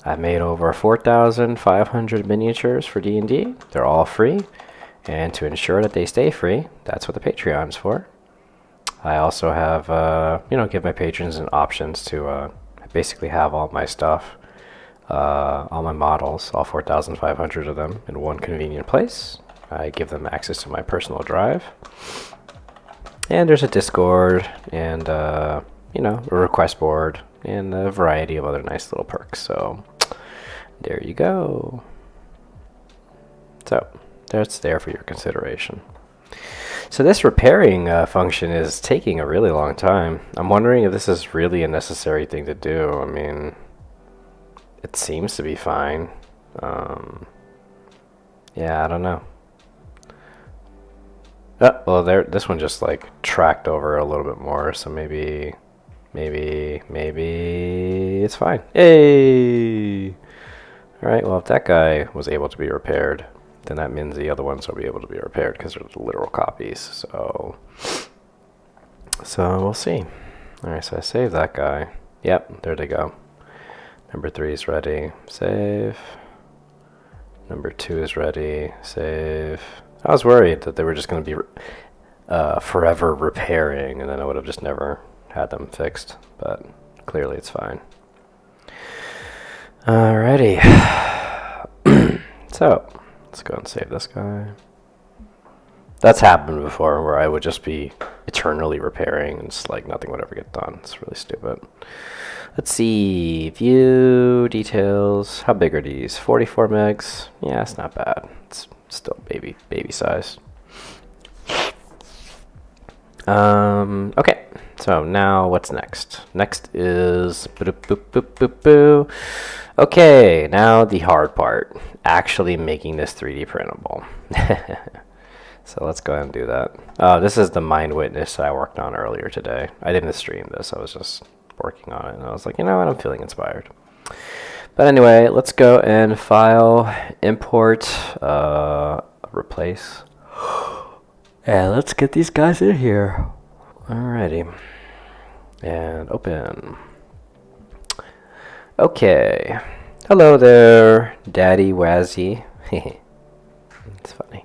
I've made over 4,500 miniatures for D&D. They're all free, and to ensure that they stay free, that's what the Patreon's for. I also have, give my patrons an options to basically have all my stuff, all my models, all 4,500 of them, in one convenient place. I give them access to my personal drive. And there's a Discord and, a request board and a variety of other nice little perks. So there you go. So that's there for your consideration. So this repairing function is taking a really long time. I'm wondering if this is really a necessary thing to do. I mean, it seems to be fine. Yeah, I don't know. Oh, well, this one just like tracked over a little bit more, so maybe it's fine. Yay! Alright, well, if that guy was able to be repaired, then that means the other ones will be able to be repaired because they're literal copies. So we'll see. Alright, so I saved that guy. Yep, there they go. Number 3 is ready. Save. Number 2 is ready. Save. I was worried that they were just going to be forever repairing, and then I would have just never had them fixed. But clearly it's fine. Alrighty. So, let's go and save this guy. That's happened before, where I would just be eternally repairing, and it's like nothing would ever get done. It's really stupid. Let's see. View details. How big are these? 44 megs. Yeah, it's not bad. It's still baby size. Okay, so now what's next? Next is boop, boop, boop, boop, boo. Okay, now the hard part, actually making this 3D printable. So let's go ahead and do that. This is the Mind Witness that I worked on earlier today. I didn't stream this, I was just working on it, and I was like, you know what, I'm feeling inspired. But anyway, let's go and file, import, replace. And let's get these guys in here. Alrighty. And open. Okay. Hello there, Daddy Wazzy. It's funny.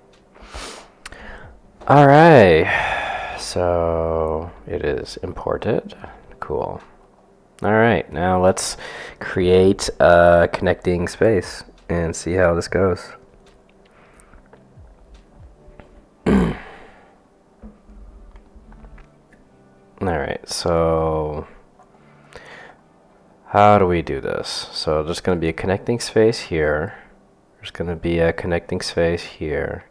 Alright. So it is imported. Cool. Alright, now let's create a connecting space and see how this goes. Alright, so how do we do this? So there's going to be a connecting space here. There's going to be a connecting space here.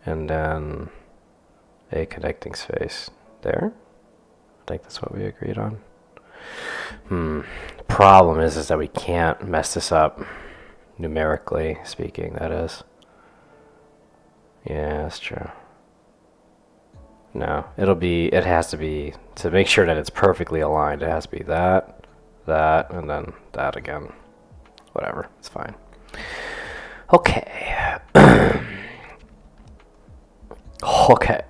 And then a connecting space there. I think that's what we agreed on. Problem is that we can't mess this up, numerically speaking, that is. Yeah, that's true. No, it has to be, to make sure that it's perfectly aligned, it has to be that, that, and then that again. Whatever, it's fine. Okay. Okay.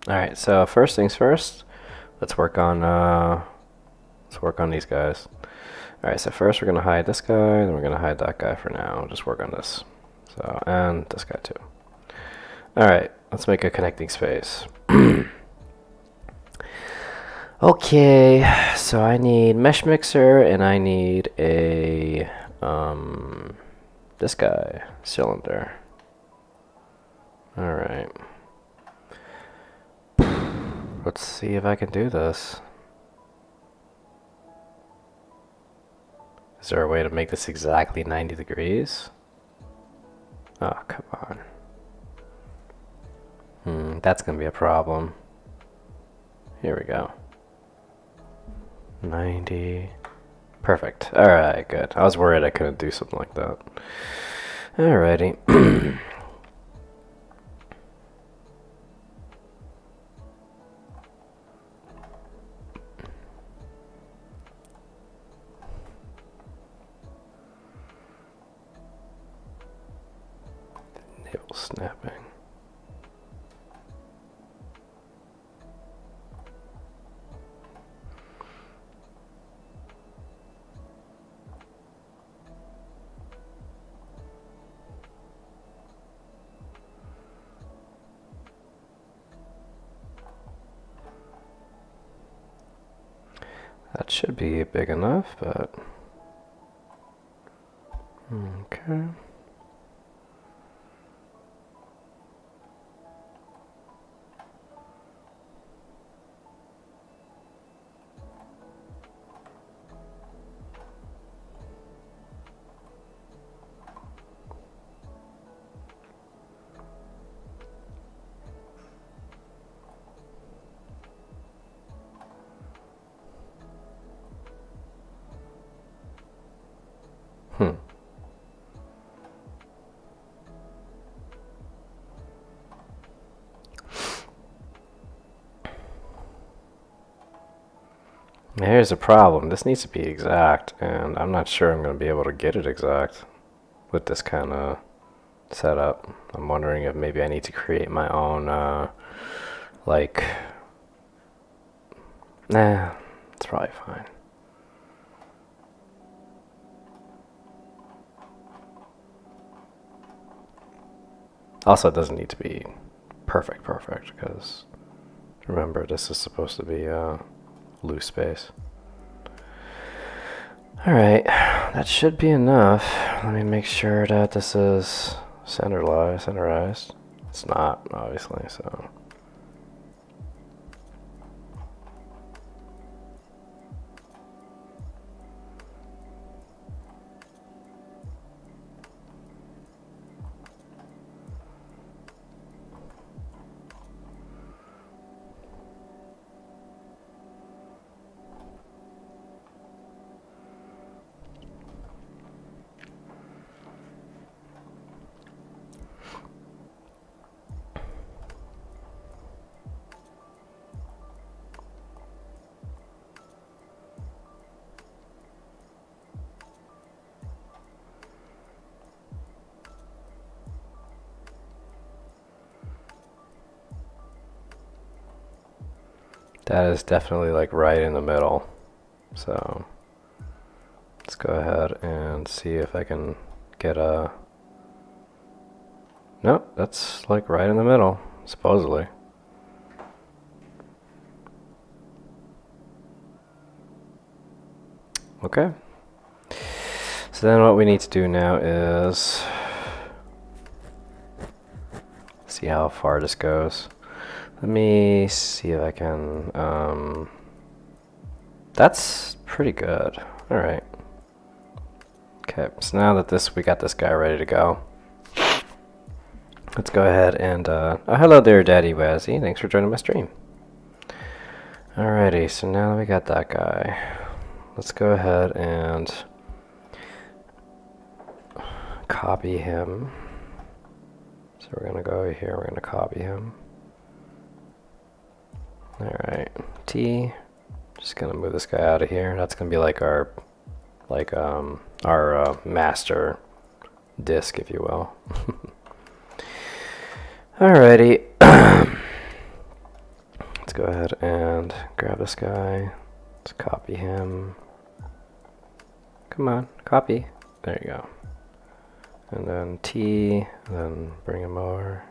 Alright, so first things first, let's work on these guys. Alright, so first we're gonna hide this guy, then we're gonna hide that guy for now. Just work on this. So, and this guy too. Alright, let's make a connecting space. Okay, so I need mesh mixer and I need a this guy, cylinder. Alright. Let's see if I can do this. Is there a way to make this exactly 90 degrees? Oh, come on. That's gonna be a problem. Here we go. 90. Perfect. Alright, good. I was worried I couldn't do something like that. Alrighty. Navel snapping. That should be big enough, but okay. Here's the problem. This needs to be exact, and I'm not sure I'm going to be able to get it exact with this kind of setup. I'm wondering if maybe I need to create my own, like... Nah, it's probably fine. Also, it doesn't need to be perfect, because remember, this is supposed to be loose space. Alright, that should be enough. Let me make sure that this is centerized. It's not, obviously, so... That is definitely like right in the middle. So let's go ahead and see if I can get a... Nope, that's like right in the middle, supposedly. Okay. So then what we need to do now is see how far this goes. Let me see if I can, that's pretty good. All right. Okay, so now that we got this guy ready to go, let's go ahead and, oh, hello there, Daddy Wazzy. Thanks for joining my stream. Alrighty, so now that we got that guy, let's go ahead and copy him. So we're gonna go over here, we're gonna copy him. Alright, T, just gonna move this guy out of here. That's gonna be like our master disk, if you will. Alrighty. Let's go ahead and grab this guy. Let's copy him. Come on, copy. There you go. And then T, and then bring him over.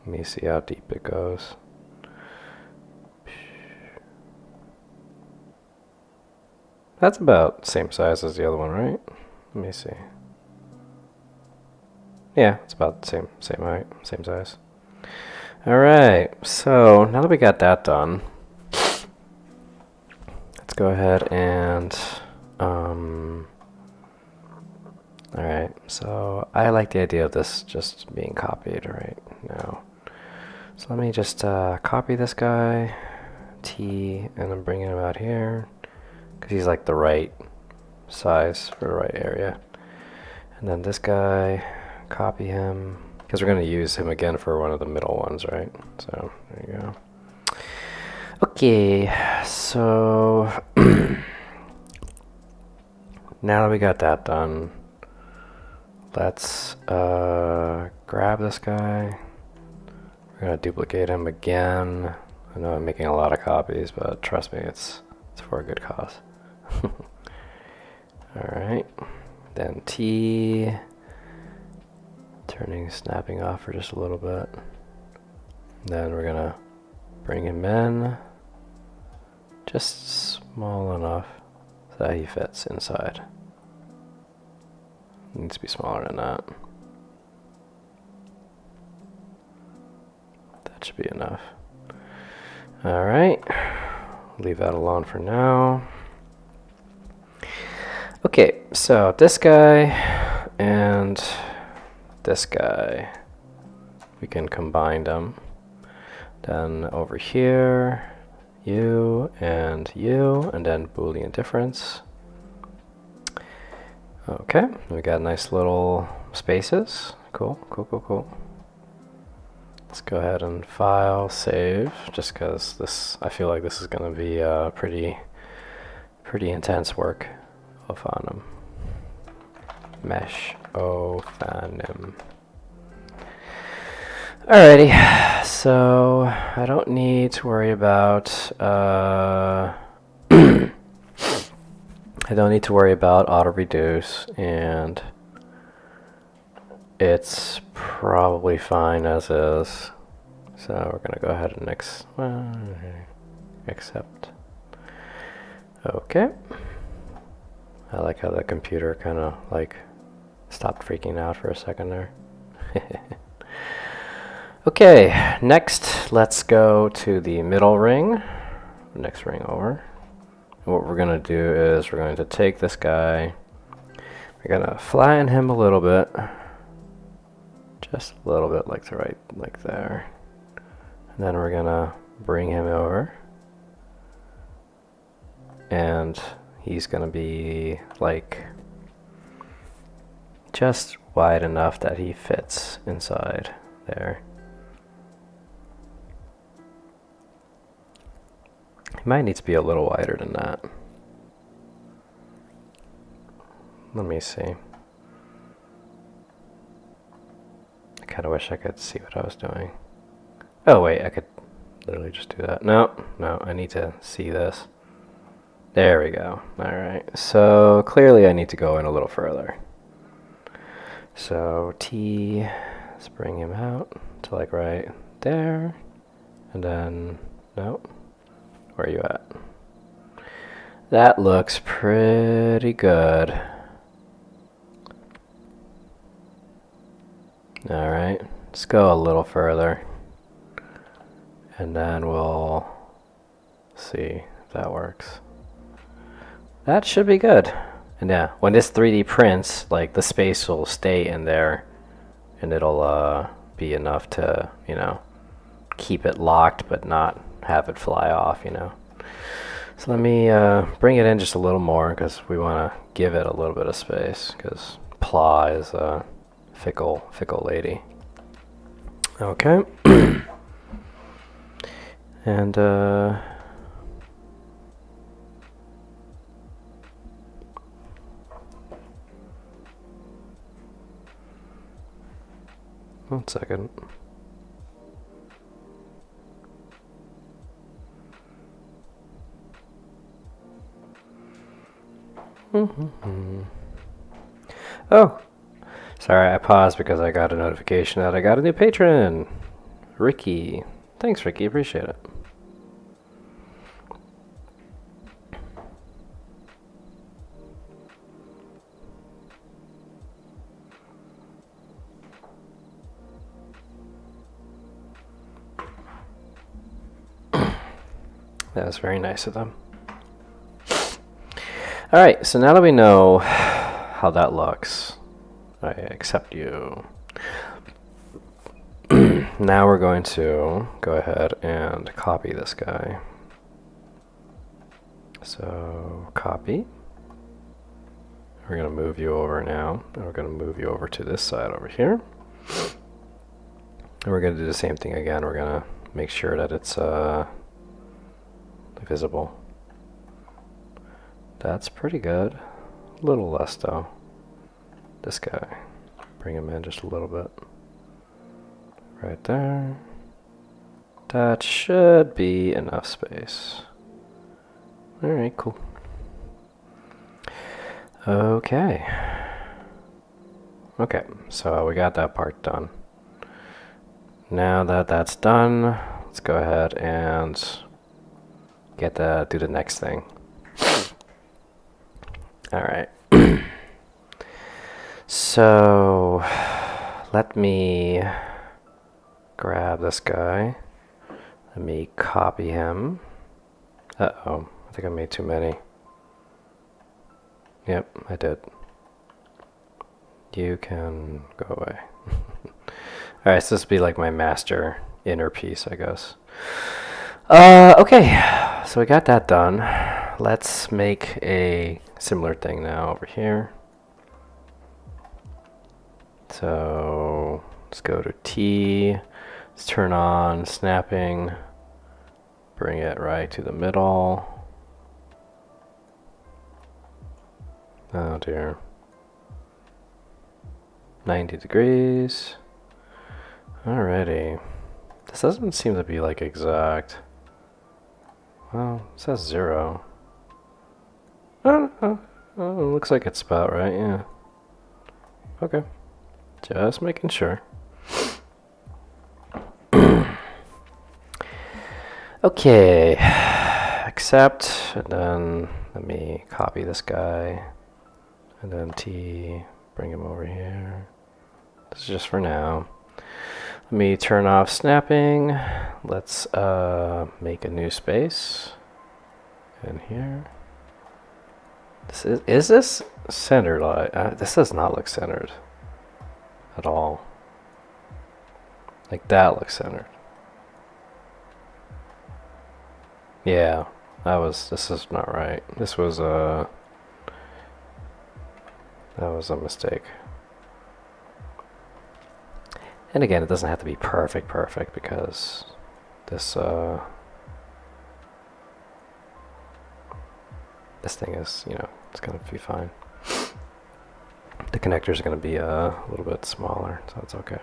Let me see how deep it goes. That's about the same size as the other one, right? Let me see. Yeah, it's about the same height, same size. Alright, so now that we got that done, let's go ahead and alright, so I like the idea of this just being copied right now. So let me just copy this guy, T, and I'm bringing him out here, because he's like the right size for the right area. And then this guy, copy him, because we're going to use him again for one of the middle ones, right? So there you go. Okay, so now that we got that done, let's grab this guy. We're going to duplicate him again. I know I'm making a lot of copies, but trust me, it's for a good cause. Alright, then T, snapping off for just a little bit. Then we're gonna bring him in just small enough so that he fits inside. Needs to be smaller than that. That should be enough. Alright, leave that alone for now. Okay, so this guy and this guy, we can combine them. Then over here, you, and then Boolean difference. Okay, we got nice little spaces. Cool, cool, cool, cool. Let's go ahead and file, save, just because this, I feel like this is going to be pretty intense work. Ophanim. Mesh Ophanim. Alrighty, so I don't need to worry about I don't need to worry about auto reduce, and it's probably fine as is. So we're gonna go ahead and accept. Okay. I like how the computer kind of like stopped freaking out for a second there. Okay, next let's go to the middle ring, next ring over. And what we're going to do is we're going to take this guy, we're going to flatten him a little bit, just a little bit like like there. And then we're going to bring him over, and he's going to be like just wide enough that he fits inside there. He might need to be a little wider than that. Let me see. Okay, kind of wish I could see what I was doing. Oh wait, I could literally just do that. No, no, I need to see this. There we go. Alright, so clearly I need to go in a little further. So T, let's bring him out to like right there. And then, no, where are you at? That looks pretty good. Alright, let's go a little further. And then we'll see if that works. That should be good. And yeah, when this 3D prints, like the space will stay in there and it'll be enough to, you know, keep it locked but not have it fly off, you know. So let me bring it in just a little more because we want to give it a little bit of space because Pla is a fickle lady. Okay. And one second. Oh, sorry, I paused because I got a notification that I got a new patron, Ricky. Thanks, Ricky, appreciate it. That was very nice of them. Alright, so now that we know how that looks, I accept you. Now we're going to go ahead and copy this guy. So, copy. We're going to move you over now, and we're going to move you over to this side over here. And we're going to do the same thing again. We're going to make sure that it's visible. That's pretty good. A little less though. This guy. Bring him in just a little bit. Right there. That should be enough space. Alright, cool. Okay. Okay, so we got that part done. Now that that's done, let's go ahead and do the next thing. Alright. So let me grab this guy. Let me copy him. Uh-oh, I think I made too many. Yep, I did. You can go away. Alright, so this will be like my master inner piece, I guess. Okay, so we got that done. Let's make a similar thing now over here. So let's go to T. Let's turn on snapping. Bring it right to the middle. Oh dear. 90 degrees. Alrighty. This doesn't seem to be like exact. Well, it says 0. Oh, it looks like it's about right, yeah. Okay. Just making sure. Okay. Accept, and then let me copy this guy. And then T, bring him over here. This is just for now. Let me turn off snapping. Let's make a new space. In here. Is this centered? This does not look centered at all. Like that looks centered. Yeah, this is not right. That was a mistake. And again, it doesn't have to be perfect because this thing is, you know, it's gonna be fine. The connectors are gonna be a little bit smaller, so it's okay.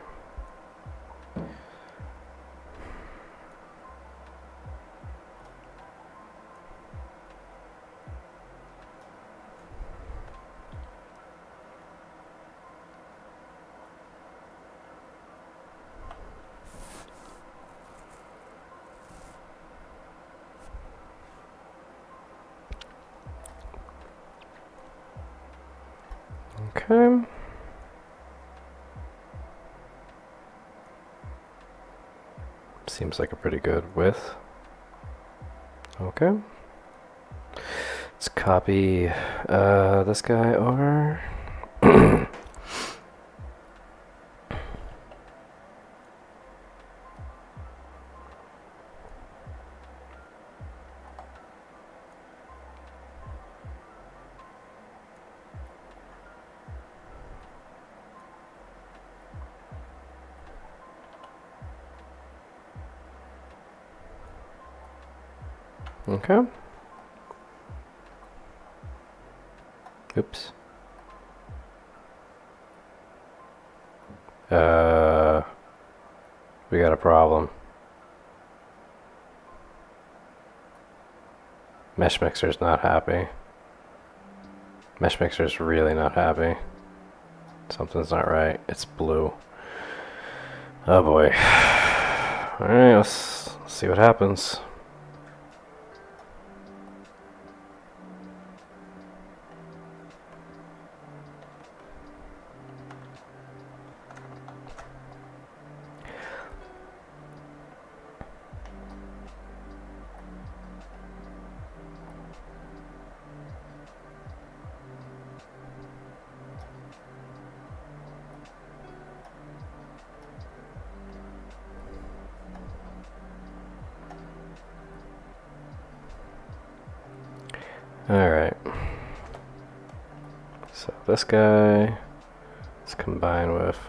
Okay. Seems like a pretty good width. Okay. Let's copy this guy over. Okay. Oops. We got a problem. Mesh Mixer's not happy. Mesh Mixer's really not happy. Something's not right. It's blue. Oh boy. Alright, let's see what happens. Alright. So this guy, let's combine with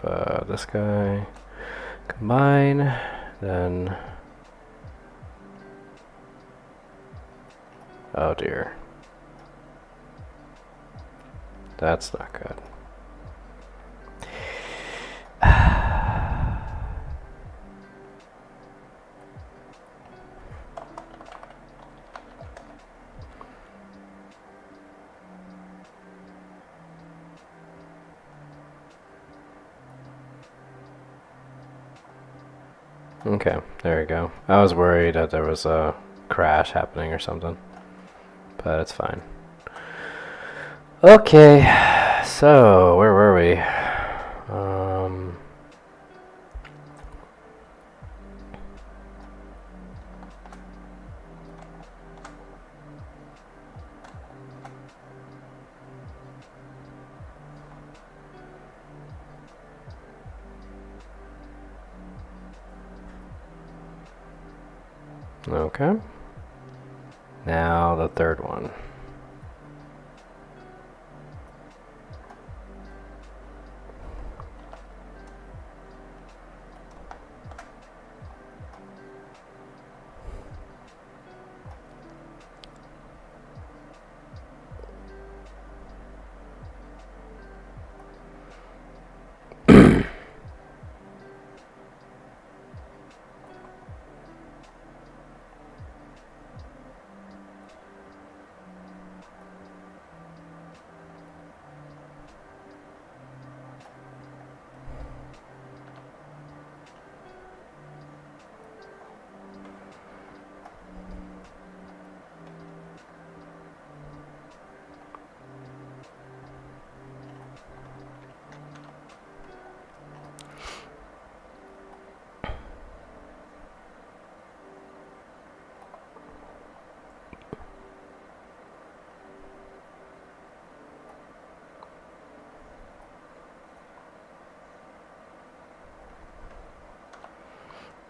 this guy. Combine, then... Oh dear. That's not good. Okay, there we go. I was worried that there was a crash happening or something, but it's fine. Okay, so where were we? Okay. Now the third one.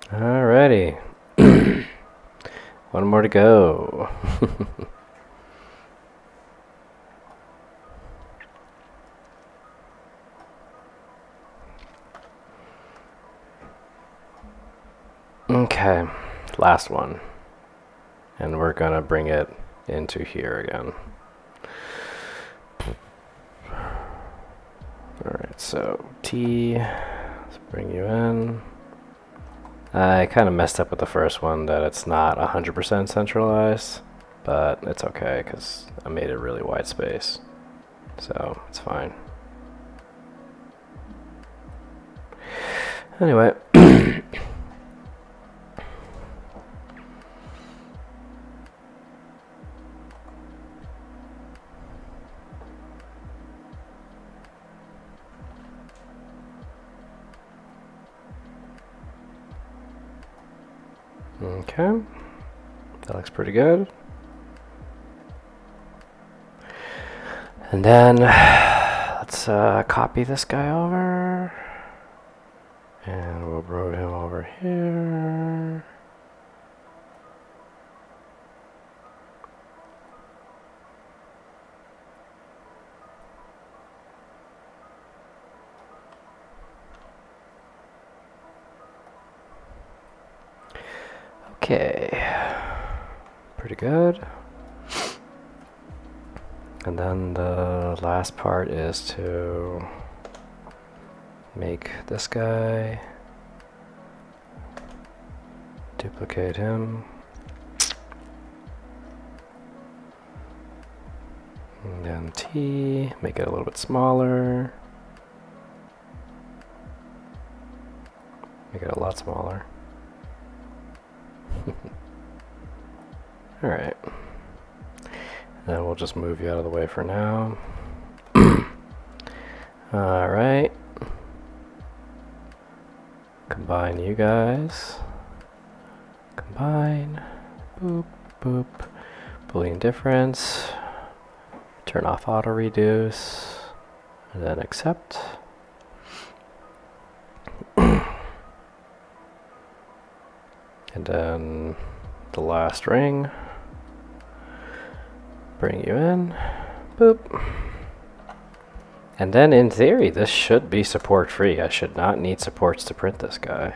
Alrighty. One more to go. Okay, last one. And we're gonna bring it into here again. Alright, so T, let's bring you in. I kind of messed up with the first one that it's not 100% centralized, but it's okay because I made a really wide space, so it's fine. Anyway. Okay, that looks pretty good. And then let's copy this guy over, and we'll move him over here. Okay, pretty good. And then the last part is to make this guy, duplicate him, and then T, make it a little bit smaller, make it a lot smaller. Alright. Then we'll just move you out of the way for now. Alright. Combine you guys. Combine. Boop, boop. Boolean difference. Turn off auto reduce. And then accept. And then the last ring. Bring you in. Boop. And then in theory, this should be support free. I should not need supports to print this guy.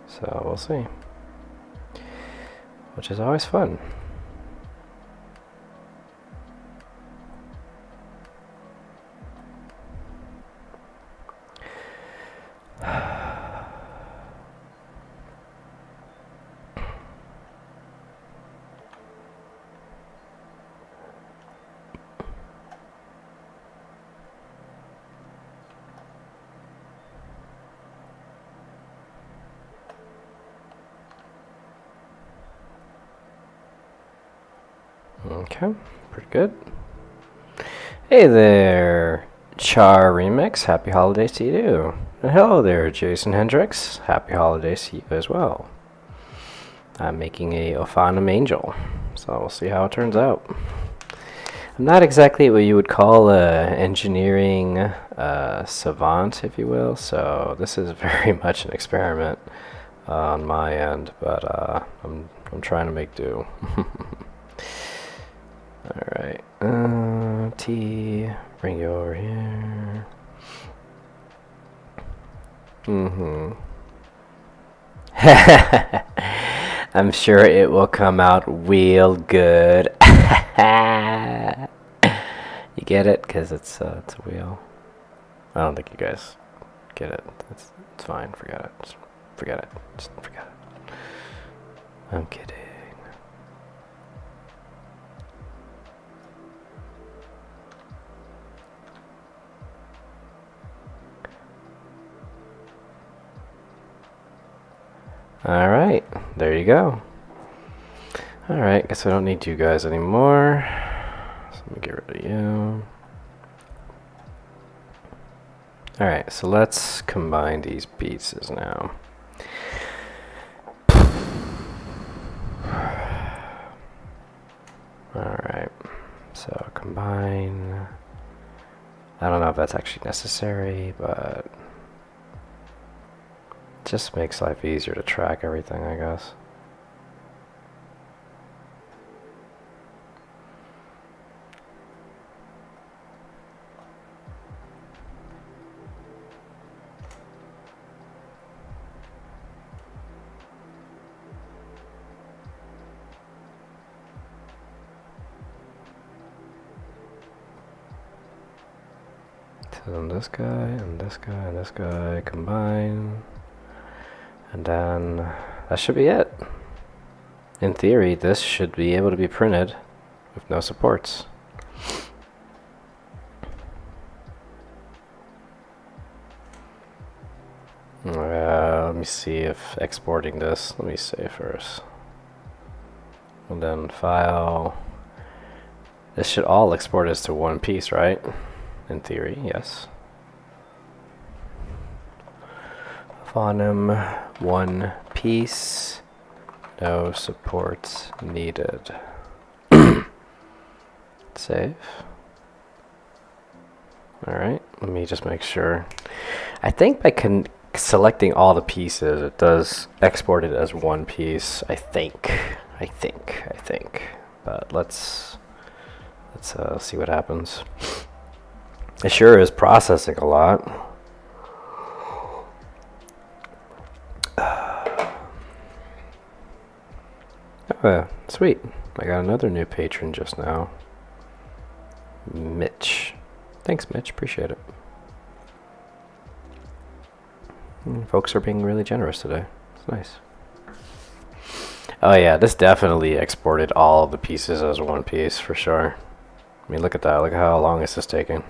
So we'll see. Which is always fun. Okay, pretty good. Hey there, Char Remix, happy holidays to you. And hello there, Jason Hendricks, happy holidays to you as well. I'm making a Ophanim angel, so we'll see how it turns out. I'm not exactly what you would call a engineering savant, if you will, so this is very much an experiment on my end, but I'm trying to make do. Alright, T, bring you over here. I'm sure it will come out real good. You get it? Because it's a wheel. I don't think you guys get it. It's fine. Forget it. Just forget it. Just forget it. I'm kidding. Alright, there you go. Alright, guess I don't need you guys anymore. So let me get rid of you. Alright, so let's combine these pieces now. Alright, so combine. I don't know if that's actually necessary, but just makes life easier to track everything, I guess. So then this guy and this guy and this guy combine. And then that should be it. In theory, this should be able to be printed with no supports. Let me see if exporting this, let me save first. And then file. This should all export as to one piece, right? In theory, yes. Ophanim, one piece, No supports needed. Save. Alright, let me just make sure. I think by selecting all the pieces, it does export it as one piece. I think. But let's see what happens. It sure is processing a lot. Oh, sweet. I got another new patron just now. Mitch. Thanks, Mitch. Appreciate it. Folks are being really generous today. It's nice. Oh yeah, this definitely exported all the pieces as one piece for sure. I mean, look at that. Look at how long is this taking.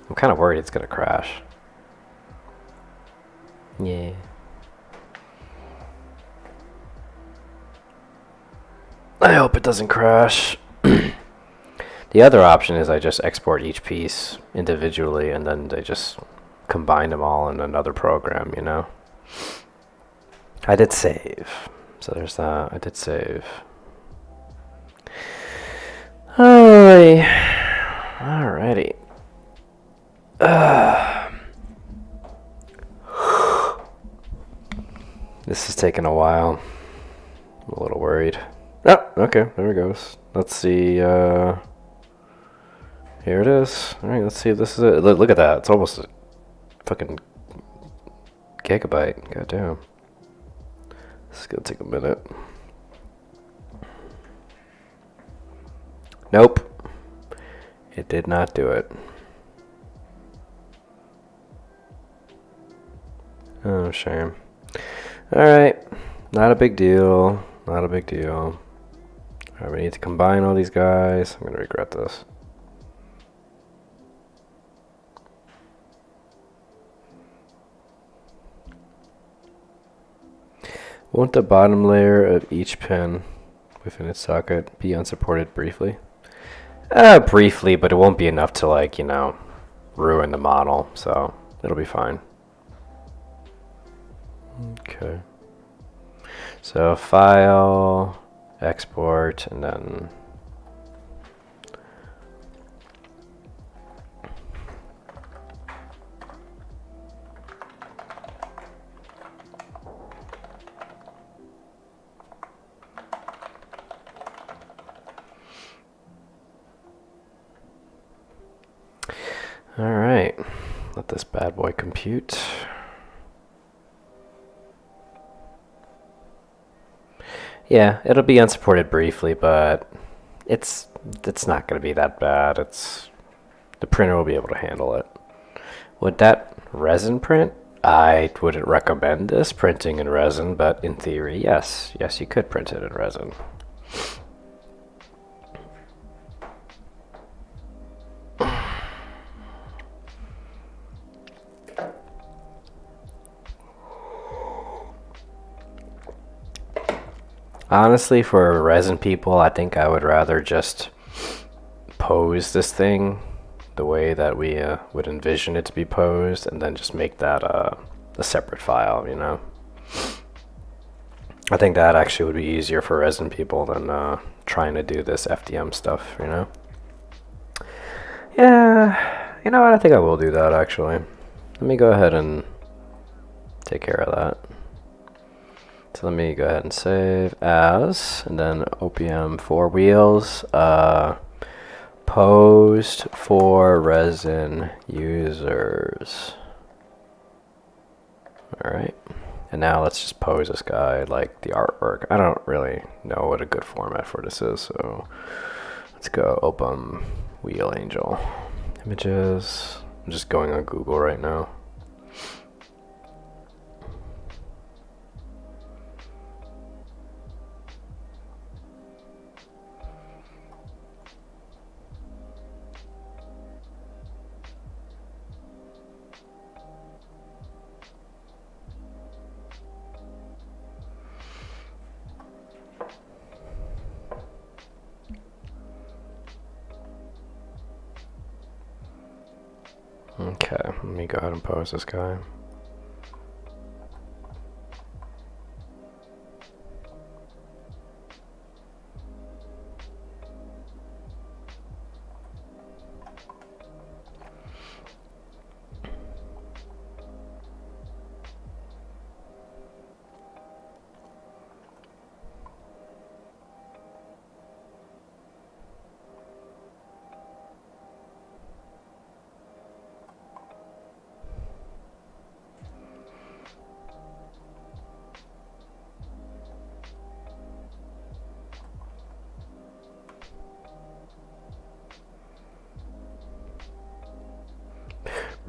I'm kind of worried it's going to crash. Yeah. I hope it doesn't crash. The other option is I just export each piece individually and then they just combine them all in another program, you know? I did save. So there's that. I did save. Alrighty. This is taking a while. I'm a little worried. Oh, okay, there it goes. Let's see, here it is. Alright, let's see if this is it. Look at that, it's almost a fucking gigabyte. Goddamn. This is gonna take a minute. Nope. It did not do it. Oh, shame. Alright, not a big deal. Not a big deal. Alright, we need to combine all these guys. I'm gonna regret this. Won't the bottom layer of each pin within its socket be unsupported briefly? Briefly, but it won't be enough to, like, you know, ruin the model, so it'll be fine. Okay. So file, export, and then alright, let this bad boy compute. Yeah, it'll be unsupported briefly, but it's not going to be that bad. The printer will be able to handle it. Would that resin print? I wouldn't recommend this printing in resin, but in theory, yes. Yes, you could print it in resin. Honestly, for resin people, I think I would rather just pose this thing the way that we would envision it to be posed, and then just make that a separate file, you know? I think that actually would be easier for resin people than trying to do this FDM stuff, you know? Yeah, you know what? I think I will do that, actually. Let me go ahead and take care of that. So let me go ahead and save as, and then OPM 4 wheels, posed for resin users. Alright, and now let's just pose this guy like the artwork. I don't really know what a good format for this is, so let's go open wheel angel. Images, I'm just going on Google right now. Okay, let me go ahead and pose this guy.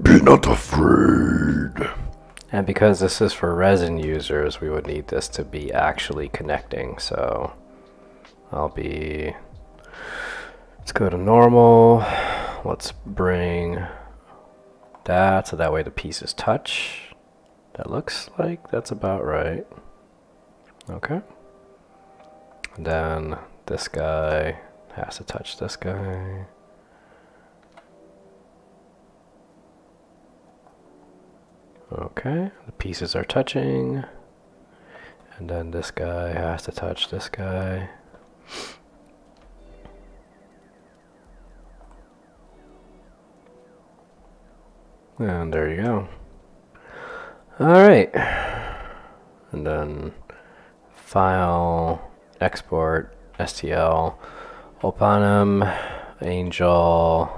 Be not afraid. And because this is for resin users, we would need this to be actually connecting. So let's go to normal. Let's bring that so that way the pieces touch. That looks like that's about right. Okay. And then this guy has to touch this guy. Okay, the pieces are touching. And then this guy has to touch this guy. And there you go. Alright. And then file, export, stl, Ophanim, angel,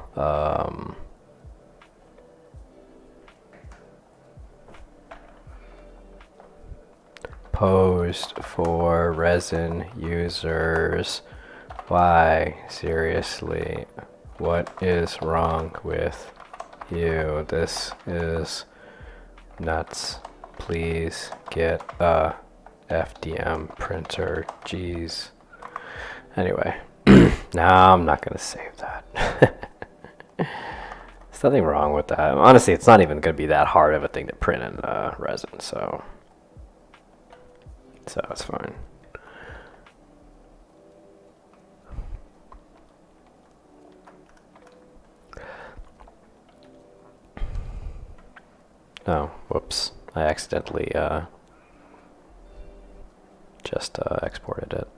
post for resin users. Why? Seriously, what is wrong with you? This is nuts. Please get a FDM printer. Jeez. Anyway, now I'm not gonna save that. There's nothing wrong with that. Honestly, it's not even gonna be that hard of a thing to print in resin, so it's fine. Oh, whoops. I accidentally just exported it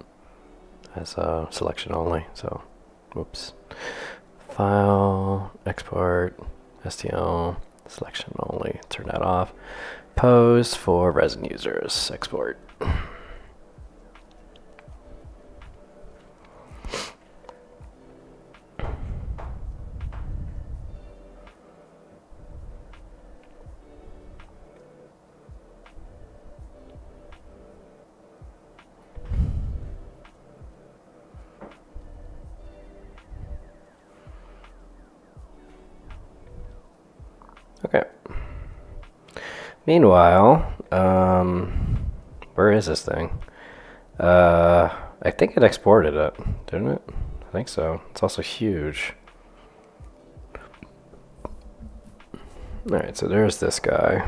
as a selection only, so whoops. File, export, stl, selection only, turn that off. Post for resin users, export. Okay. Meanwhile, where is this thing? I think it exported it, didn't it? I think so. It's also huge. Alright, so there's this guy.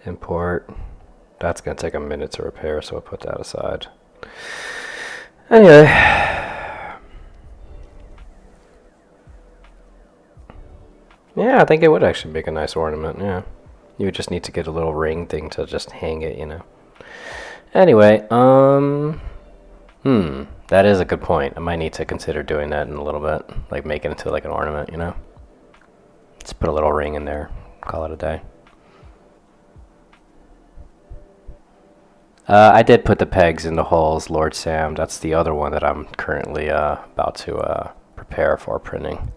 Import. That's going to take a minute to repair, so I'll put that aside. Anyway. Yeah, I think it would actually make a nice ornament, yeah. You would just need to get a little ring thing to just hang it, you know. Anyway, that is a good point. I might need to consider doing that in a little bit. Like, make it into like an ornament, you know. Just put a little ring in there. Call it a day. I did put the pegs in the holes, Lord Sam. That's the other one that I'm currently about to prepare for printing.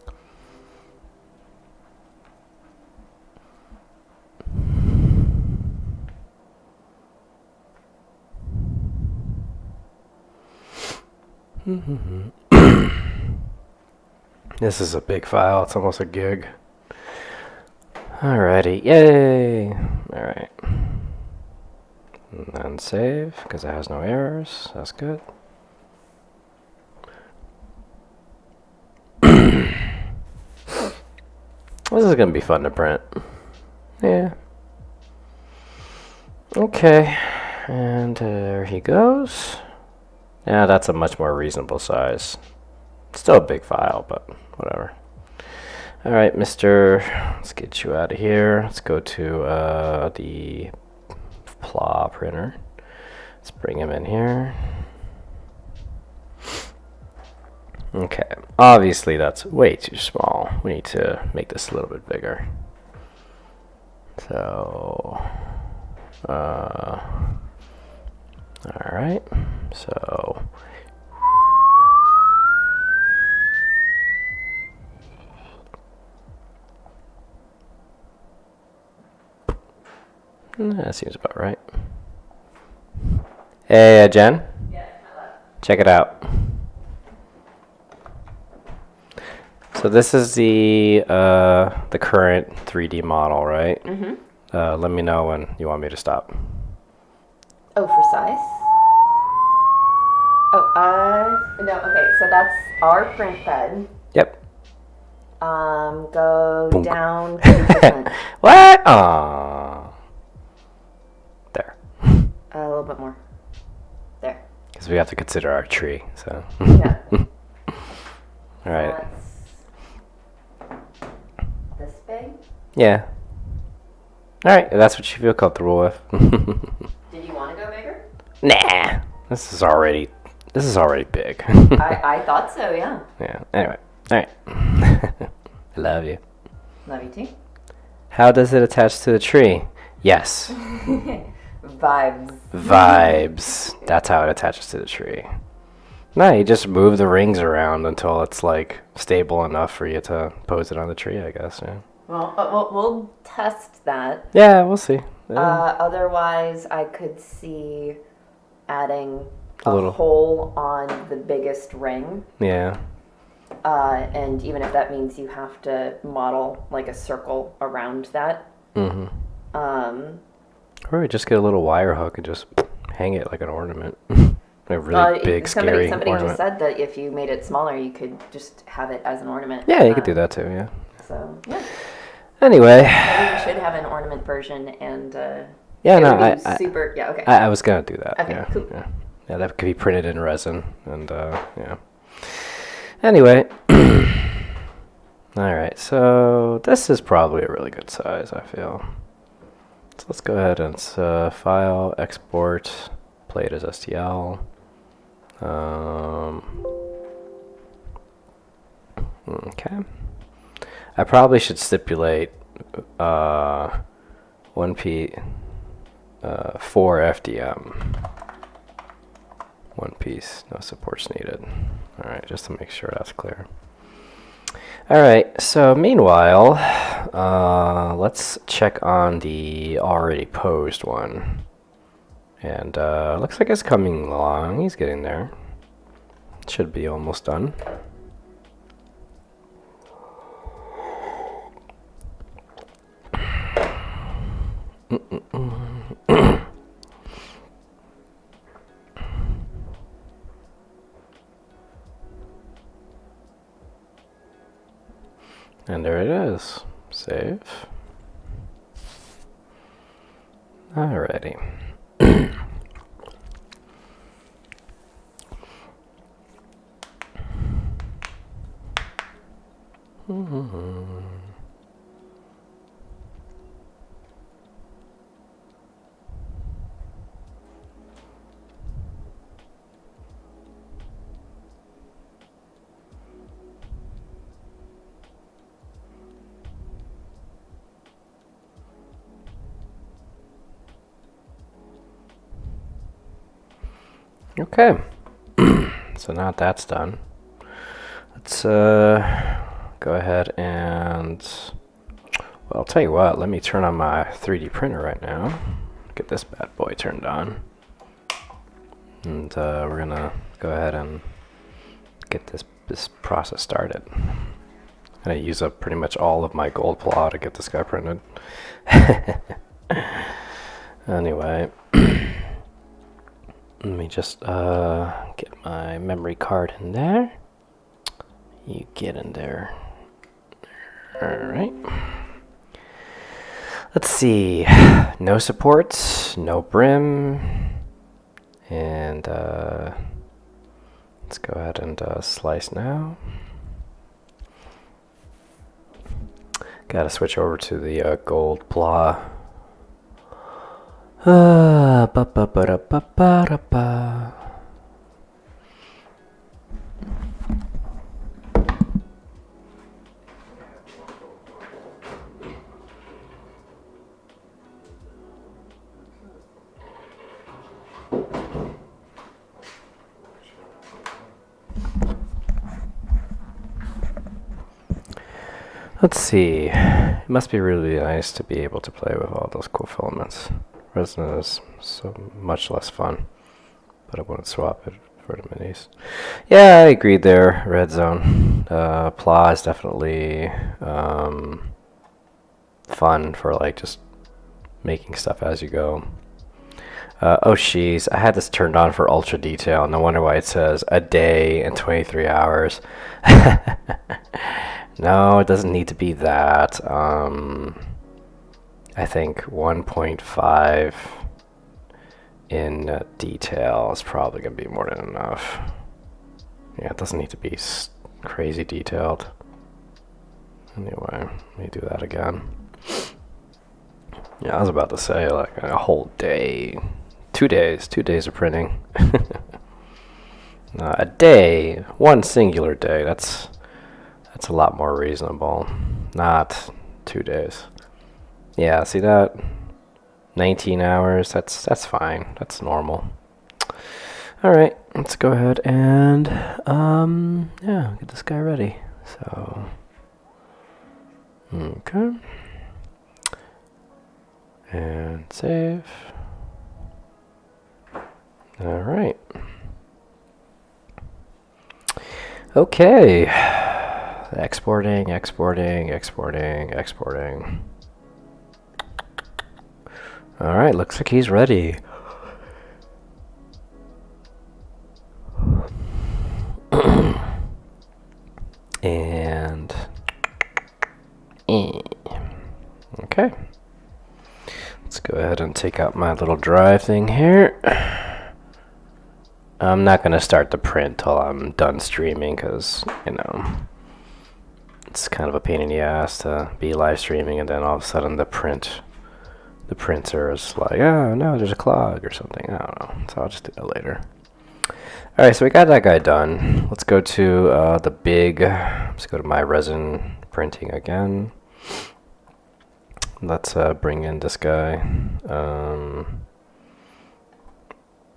This is a big file. It's almost a gig. Alrighty. Yay! Alright. And then save, because it has no errors. That's good. This is going to be fun to print. Yeah. Okay. And there he goes. Yeah, that's a much more reasonable size. Still a big file, but whatever. Alright, mister. Let's get you out of here. Let's go to the PLA printer. Let's bring him in here. Okay. Obviously, that's way too small. We need to make this a little bit bigger. So... Alright, so that seems about right. Hey, Jen? Yes, my love. Check it out. So this is the current 3D model, right? Mm-hmm. Let me know when you want me to stop. Oh, for size? Oh, no, okay, so that's our print bed. Yep. Go Boom. down 2%. What? Aww. There. A little bit more. There. Because we have to consider our tree, so. Yeah. All right. That's this big. Yeah. All right. If that's what you feel comfortable with. Did you want to go bigger? Nah. This is already big. I thought so, yeah. Yeah. Anyway. All right. I love you. Love you too. How does it attach to the tree? Yes. Vibes. Vibes. That's how it attaches to the tree. No, you just move the rings around until it's like stable enough for you to pose it on the tree, I guess. Yeah. Well, we'll test that. Yeah, we'll see. Yeah. Otherwise, I could see adding A little. hole on the biggest ring. Yeah. And even if that means you have to model like a circle around that. Mm-hmm. Or Or we just get a little wire hook and just hang it like an ornament. A really big, scary somebody ornament. just said that if you made it smaller, you could just have it as an ornament. Yeah, you could do that too, yeah. So, yeah. Anyway. Maybe we should have an ornament version and Yeah, it no, would be super, yeah, okay. I was going to do that. Okay, Yeah, cool. yeah. Yeah, that could be printed in resin. And, yeah. Anyway. Alright, so this is probably a really good size, I feel. So let's go ahead and file, export, play it as STL. Okay. I probably should stipulate 1P 4 FDM. One piece, no supports needed. Alright, just to make sure that's clear. Alright, so meanwhile, let's check on the already posed one. And looks like it's coming along. He's getting there. Should be almost done. And there it is. Save. Alrighty. Okay. So now that's done. Let's go ahead and, well, I'll tell you what, let me turn on my 3D printer right now. Get this bad boy turned on. And we're gonna go ahead and get this process started. I'm gonna use up pretty much all of my gold plow to get this guy printed. Anyway. Let me just get my memory card in there. You get in there. Alright. Let's see. No supports, no brim. And let's go ahead and slice now. Gotta switch over to the gold plow. Ba ba ba da ba ba da ba. Let's see. It must be really nice to be able to play with all those cool filaments. Resin is so much less fun, but I wouldn't swap it for the minis. Yeah, I agreed there. Red zone. Pla is definitely fun for like just making stuff as you go. Oh sheesh, I had this turned on for ultra detail. No wonder why it says a day and 23 hours. No, it doesn't need to be that. I think 1.5 in detail is probably going to be more than enough. Yeah, it doesn't need to be crazy detailed. Anyway, let me do that again. Yeah, I was about to say like a whole day. 2 days. 2 days of printing. A day. One singular day. That's a lot more reasonable. Not 2 days. Yeah, see that? 19 hours. That's fine. That's normal. All right, let's go ahead and yeah, get this guy ready. So okay. And save. All right. Okay. Exporting, exporting, exporting, exporting. All right, looks like he's ready. And okay. Let's go ahead and take out my little drive thing here. I'm not going to start the print till I'm done streaming because, you know, it's kind of a pain in the ass to be live streaming and then all of a sudden the printer is like, oh no, there's a clog or something. I don't know. So I'll just do that later. Alright, so we got that guy done. Let's go to let's go to my resin printing again. Let's bring in this guy.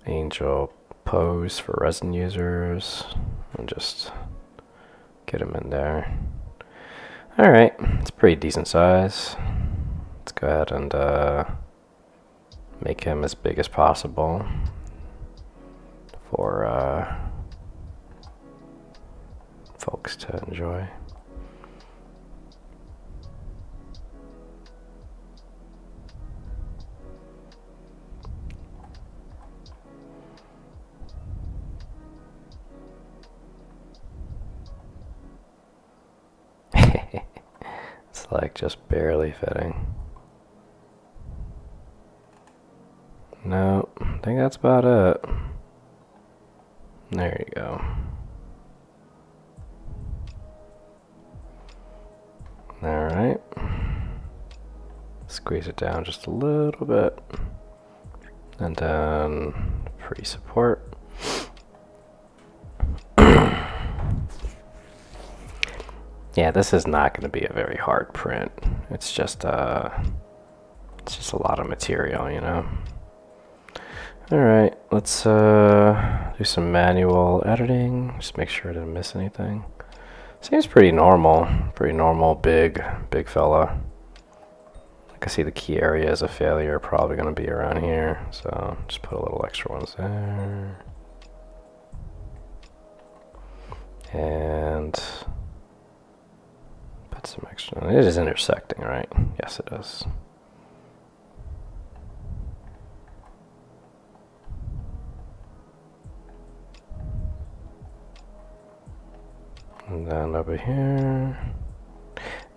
Angel pose for resin users. And just get him in there. Alright, it's a pretty decent size. Let's go ahead and make him as big as possible for folks to enjoy. It's like just barely fitting. No, I think that's about it. There you go. Alright. Squeeze it down just a little bit. And then free support. Yeah, this is not going to be a very hard print. It's just a lot of material, you know. Alright, let's do some manual editing. Just make sure I didn't miss anything. Seems pretty normal. Pretty normal, big fella. I can see the key areas of failure are probably going to be around here. So just put a little extra ones there. And put some extra. It is intersecting, right? Yes, it is. And then over here.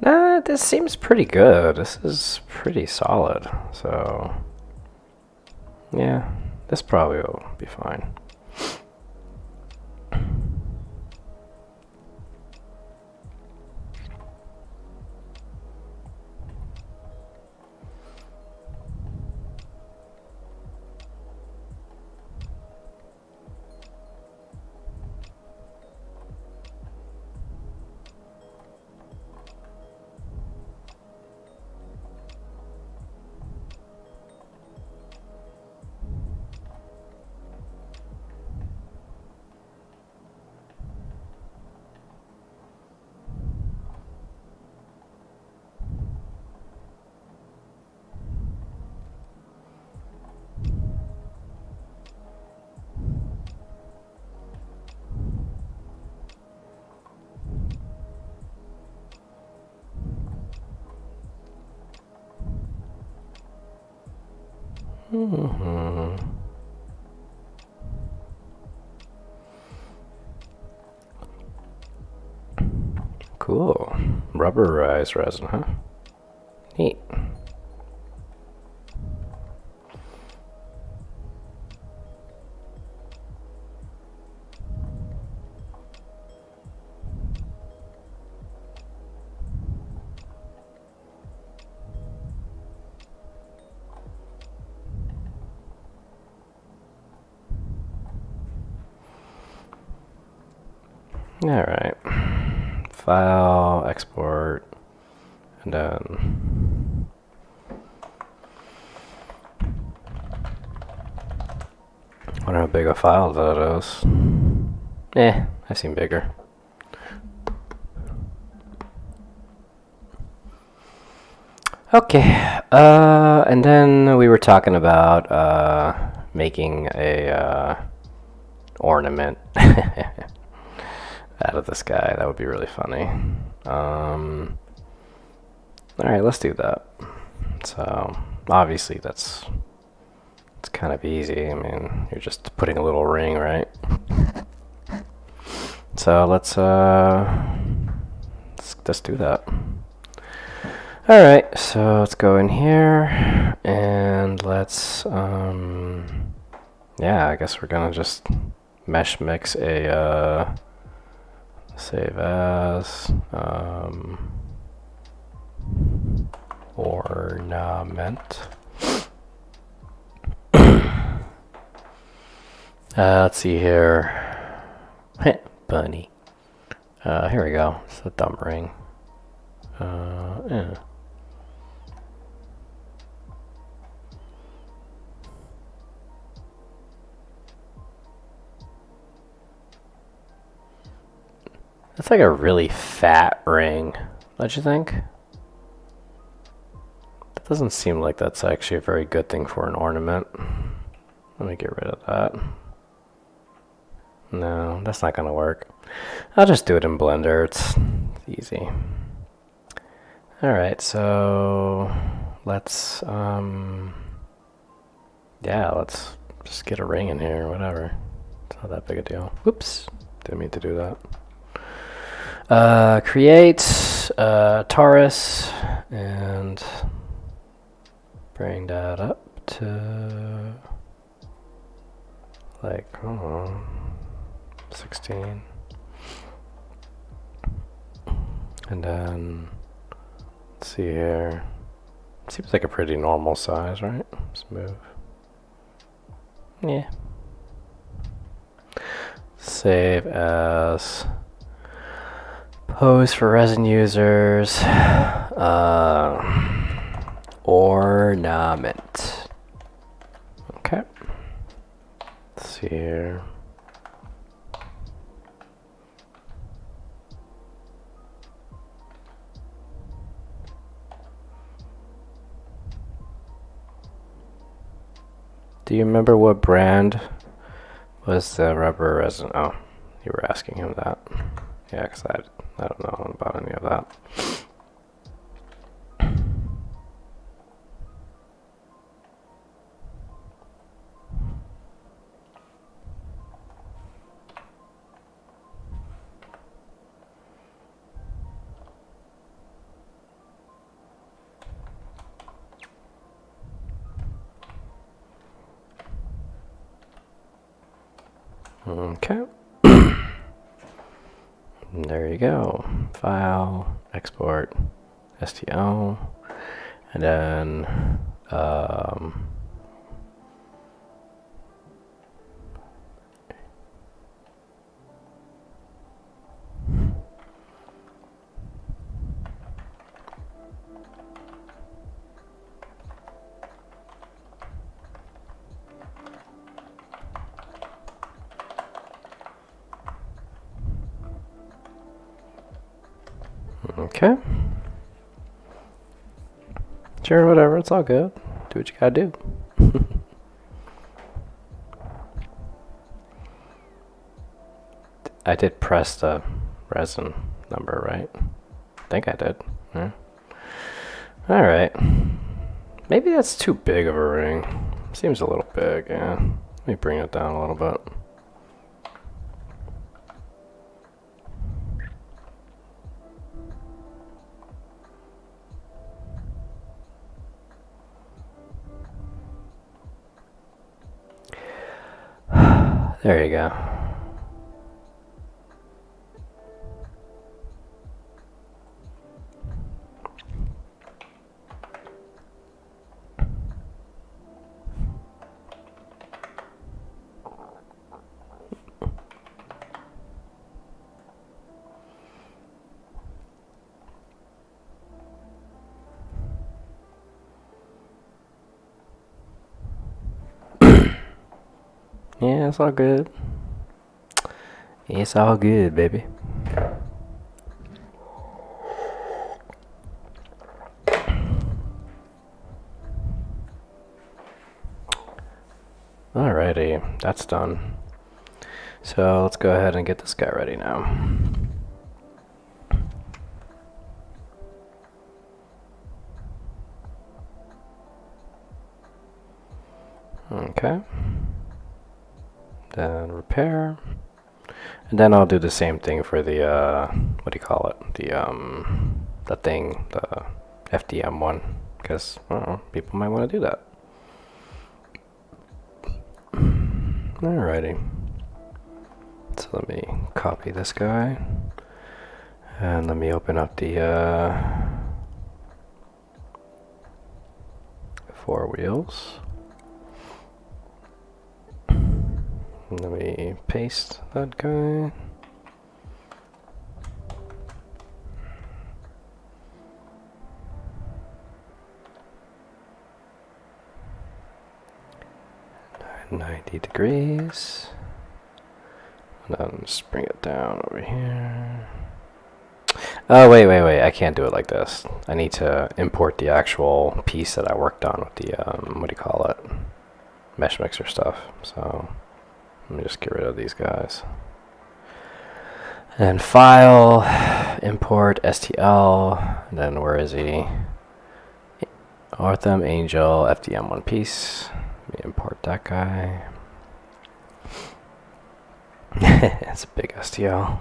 Nah, this seems pretty good. This is pretty solid. So, yeah, this probably will be fine. Mm-hmm. Cool. Rubberized resin, huh? Neat. Alright. File, export, and then I wonder how big a file that is. I've seen bigger. Okay, and then we were talking about making a ornament out of this guy. That would be really funny. Alright, let's do that. So, obviously it's kind of easy. I mean, you're just putting a little ring, right? So let's just do that. Alright, so let's go in here and let's yeah, I guess we're gonna just mesh mix a save as ornament. Let's see here. Bunny. Here we go. It's a thumb ring. Yeah. That's like a really fat ring, don't you think? That doesn't seem like that's actually a very good thing for an ornament. Let me get rid of that. No, that's not gonna work. I'll just do it in Blender. It's easy. Alright, so let's yeah, let's just get a ring in here, whatever. It's not that big a deal. Whoops, didn't mean to do that. Create Taurus and bring that up to like, I don't know, 16. And then, let's see here. Seems like a pretty normal size, right? Smooth. Yeah. Save as pose for resin users. Ornament. Okay. Let's see here. Do you remember what brand was the rubber resin? Oh, you were asking him that. Yeah, because I don't know about any of that. Okay. There you go. File, export, STL, and then okay. Sure, whatever. It's all good. Do what you gotta do. I did press the resin number, right? I think I did. Yeah. Alright. Maybe that's too big of a ring. Seems a little big, yeah. Let me bring it down a little bit. There you go. Yeah, it's all good. It's all good, baby. Alrighty, that's done. So let's go ahead and get this guy ready now. Okay. Then repair. And then I'll do the same thing for the, what do you call it? The thing, the FDM one. Because, people might want to do that. Alrighty. So let me copy this guy. And let me open up the, 4 wheels. Let me paste that guy. $90. And then just bring it down over here. Oh, wait. I can't do it like this. I need to import the actual piece that I worked on with the, what do you call it? Mesh mixer stuff. So let me just get rid of these guys. And file, import stl, and then where is he? Ophanim Angel FDM one piece. Let me import that guy. It's a big STL.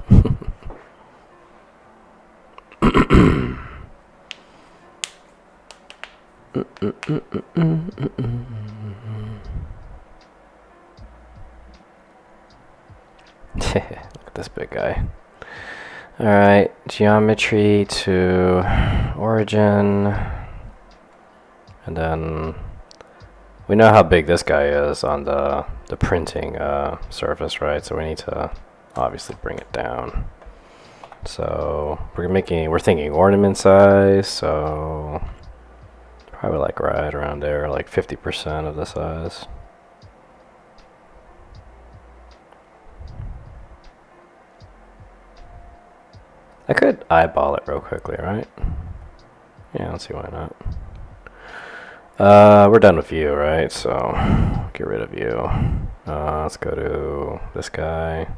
Look at this big guy. Alright, geometry to origin. And then we know how big this guy is on the printing surface, right? So we need to obviously bring it down. So we're thinking ornament size, so probably like right around there, like 50% of the size. I could eyeball it real quickly, right? Yeah, let's see why not. We're done with you, right? So get rid of you. Let's go to this guy.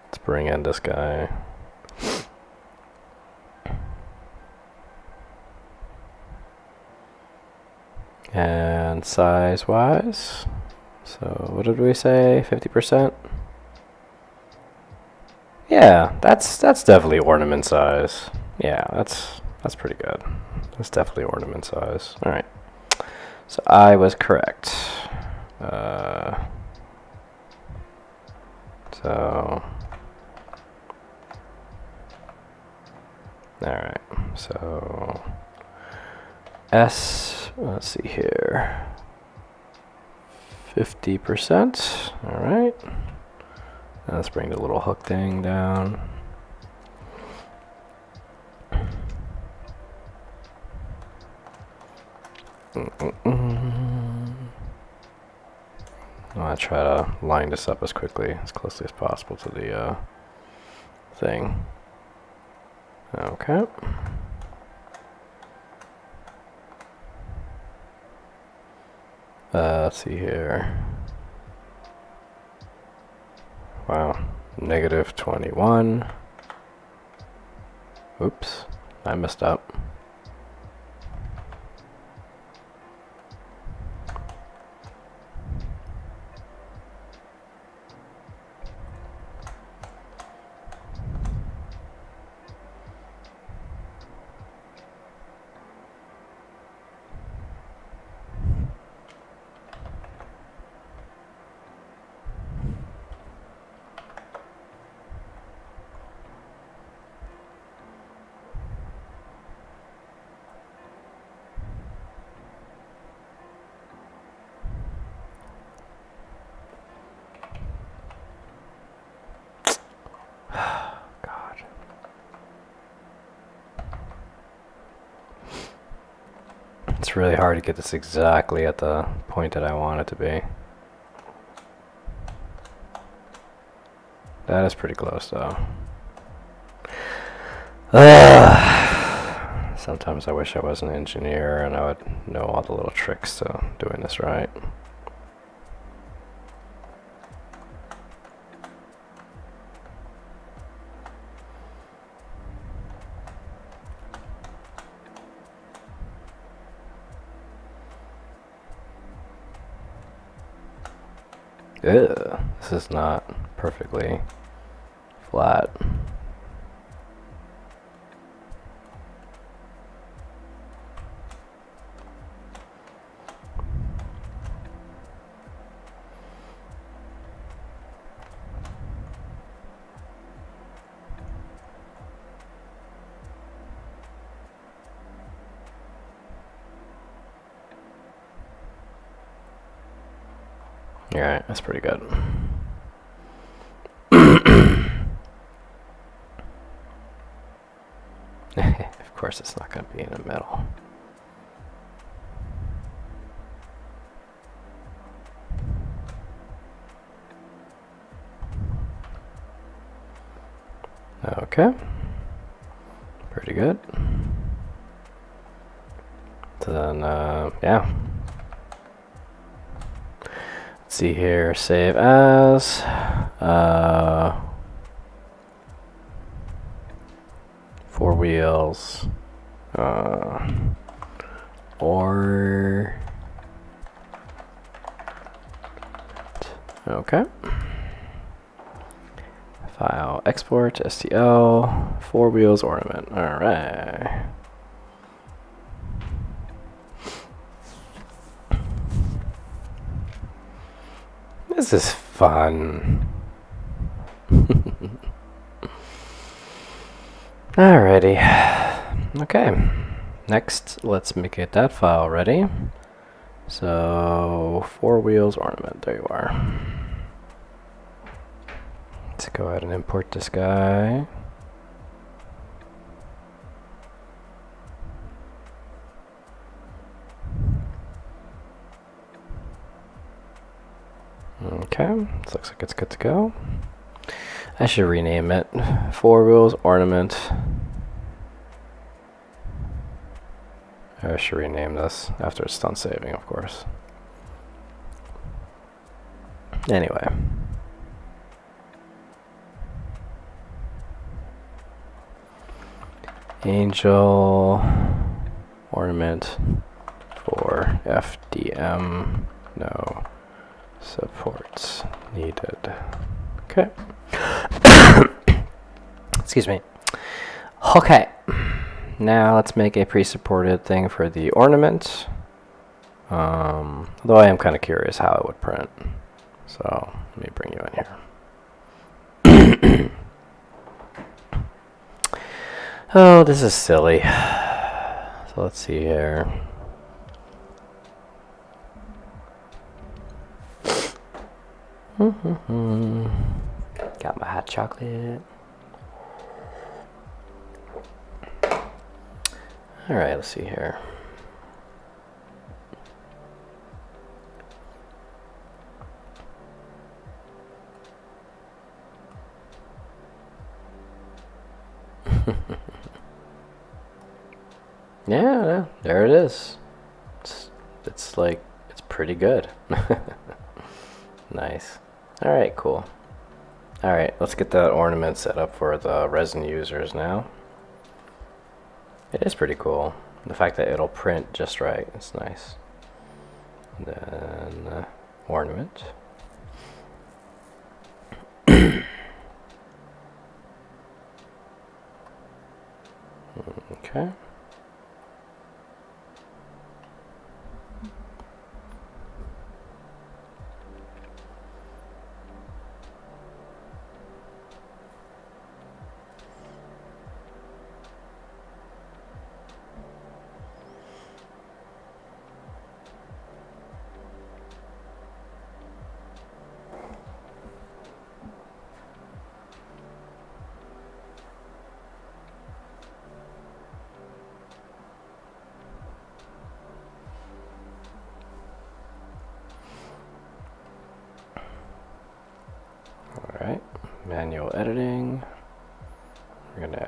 Let's bring in this guy. And size wise, so what did we say? 50%? Yeah, that's definitely ornament size. Yeah, that's pretty good. That's definitely ornament size. All right. So I was correct. So all right. So S. Let's see here. 50%. All right. Let's bring the little hook thing down. I'm gonna try to line this up as quickly, as closely as possible to the thing. Okay. Let's see here. Wow, -21. Oops, I messed up. It's really hard to get this exactly at the point that I want it to be. That is pretty close though. Sometimes I wish I was an engineer and I would know all the little tricks to doing this right. Ew, this is not perfectly flat. Alright, that's pretty good. Of course it's not going to be in the middle. Okay. Pretty good. So then, yeah. Let's see here, save as. Four wheels. Or. Okay. File, export, stl, four wheels ornament. Alright. This is fun. Alrighty. Okay. Next, let's make it that file ready. So, four wheels ornament. There you are. Let's go ahead and import this guy. Okay, this looks like it's good to go. I should rename it Four Wheels Ornament. I should rename this after it's done saving, of course. Anyway. Angel ornament for FDM. No supports needed. Okay. Excuse me. Okay. Now let's make a pre-supported thing for the ornament. Though I am kind of curious how it would print. So let me bring you in here. Oh, this is silly. So let's see here. Got my hot chocolate. All right, let's see here. Yeah, there it is. It's like, it's pretty good. Nice. All right, cool. All right, let's get that ornament set up for the resin users now. It is pretty cool. The fact that it'll print just right, it's nice. And then ornament. Okay.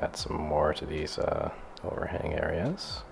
add some more to these overhang areas.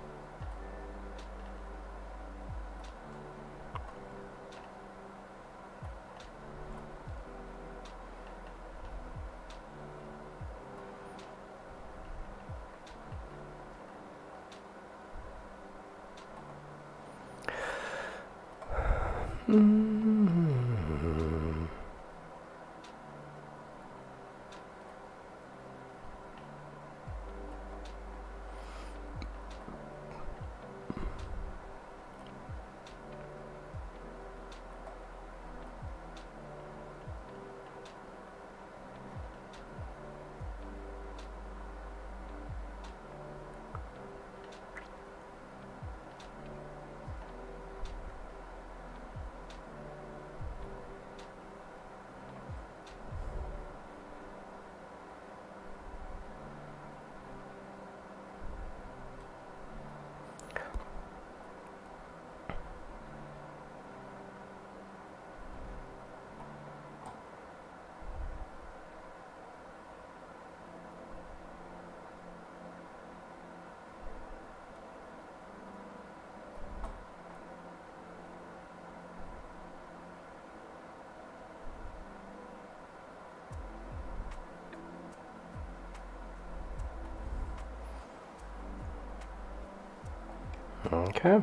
Okay.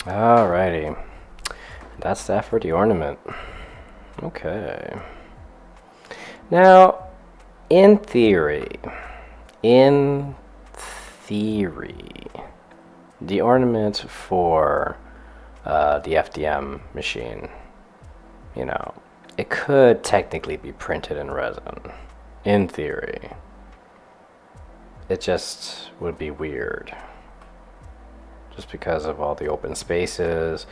Alrighty. That's that for the ornament. Okay. Now, in theory, the ornament for the FDM machine, you know, it could technically be printed in resin. In theory. It just would be weird. Just because of all the open spaces.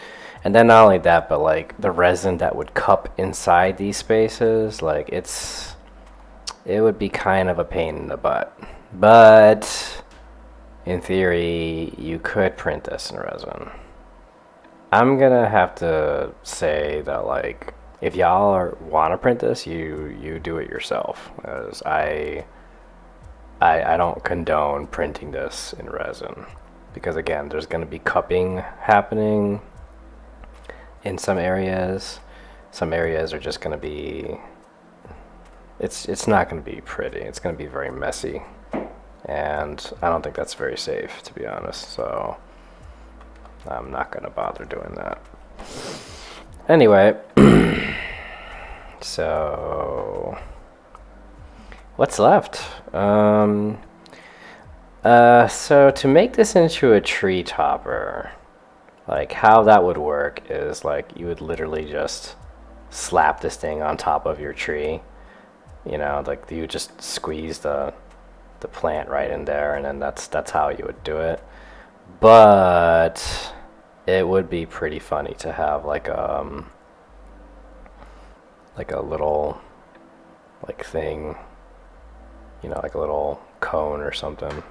And then not only that, but like the resin that would cup inside these spaces, like it would be kind of a pain in the butt. But in theory, you could print this in resin. I'm gonna have to say that, like, if y'all want to print this, you do it yourself. As I don't condone printing this in resin, because again, there's going to be cupping happening in some areas. Some areas are just going to be, it's not going to be pretty. It's going to be very messy, and I don't think that's very safe, to be honest. So I'm not going to bother doing that. Anyway, so what's left? So to make this into a tree topper, like how that would work is like you would literally just slap this thing on top of your tree. You know, like you just squeeze the plant right in there, and then that's how you would do it. But it would be pretty funny to have like a little like thing, you know, like a little cone or something.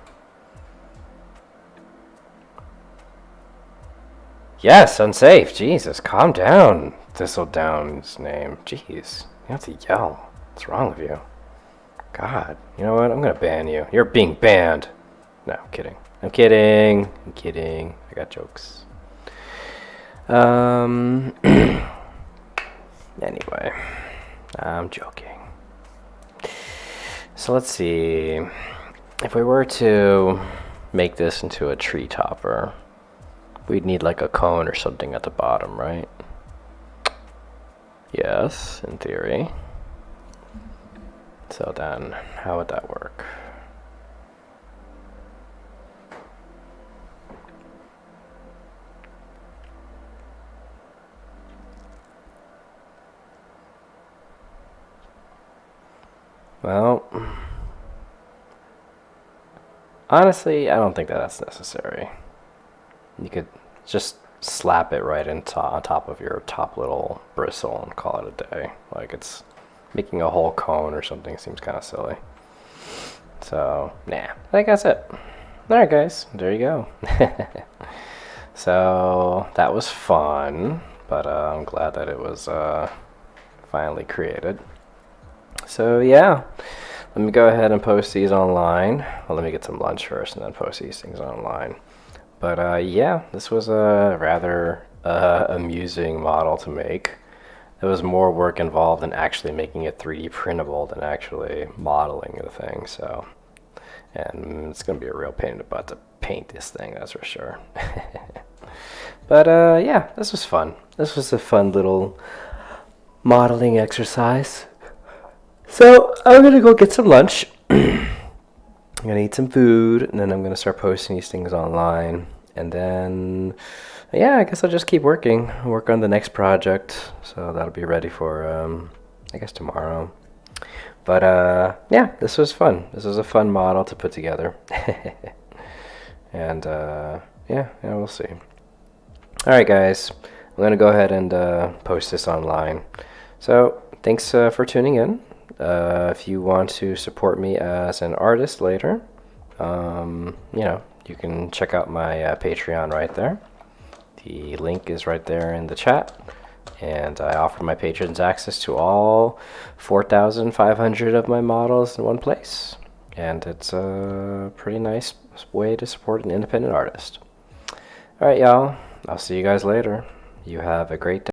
Yes, unsafe. Jesus, calm down. Thistledown's name. Jeez, you have to yell. What's wrong with you? God, you know what? I'm gonna ban you. You're being banned. No, I'm kidding. I'm kidding. I'm kidding. I got jokes. Anyway, I'm joking. So let's see. If we were to make this into a tree topper, we'd need like a cone or something at the bottom, right? Yes, in theory. So then, how would that work? Well, honestly, I don't think that that's necessary. You could just slap it right on top of your top little bristle and call it a day. Like, it's making a whole cone or something seems kind of silly. So, nah, I think that's it. Alright guys, there you go. So, that was fun, but I'm glad that it was finally created. So yeah, let me go ahead and post these online. Well, let me get some lunch first and then post these things online. But yeah, this was a rather amusing model to make. There was more work involved in actually making it 3D printable than actually modeling the thing. So, and it's gonna be a real pain in the butt to paint this thing, that's for sure. But yeah, this was fun. This was a fun little modeling exercise. So I'm gonna go get some lunch. I'm gonna eat some food, and then I'm gonna start posting these things online. And then, yeah, I guess I'll just keep work on the next project. So that'll be ready for, I guess, tomorrow. But yeah, this was fun. This was a fun model to put together. And yeah, we'll see. All right, guys, I'm gonna go ahead and post this online. So thanks for tuning in. If you want to support me as an artist later, you can check out my Patreon right there. The link is right there in the chat. And I offer my patrons access to all 4,500 of my models in one place. And it's a pretty nice way to support an independent artist. All right, y'all. I'll see you guys later. You have a great day.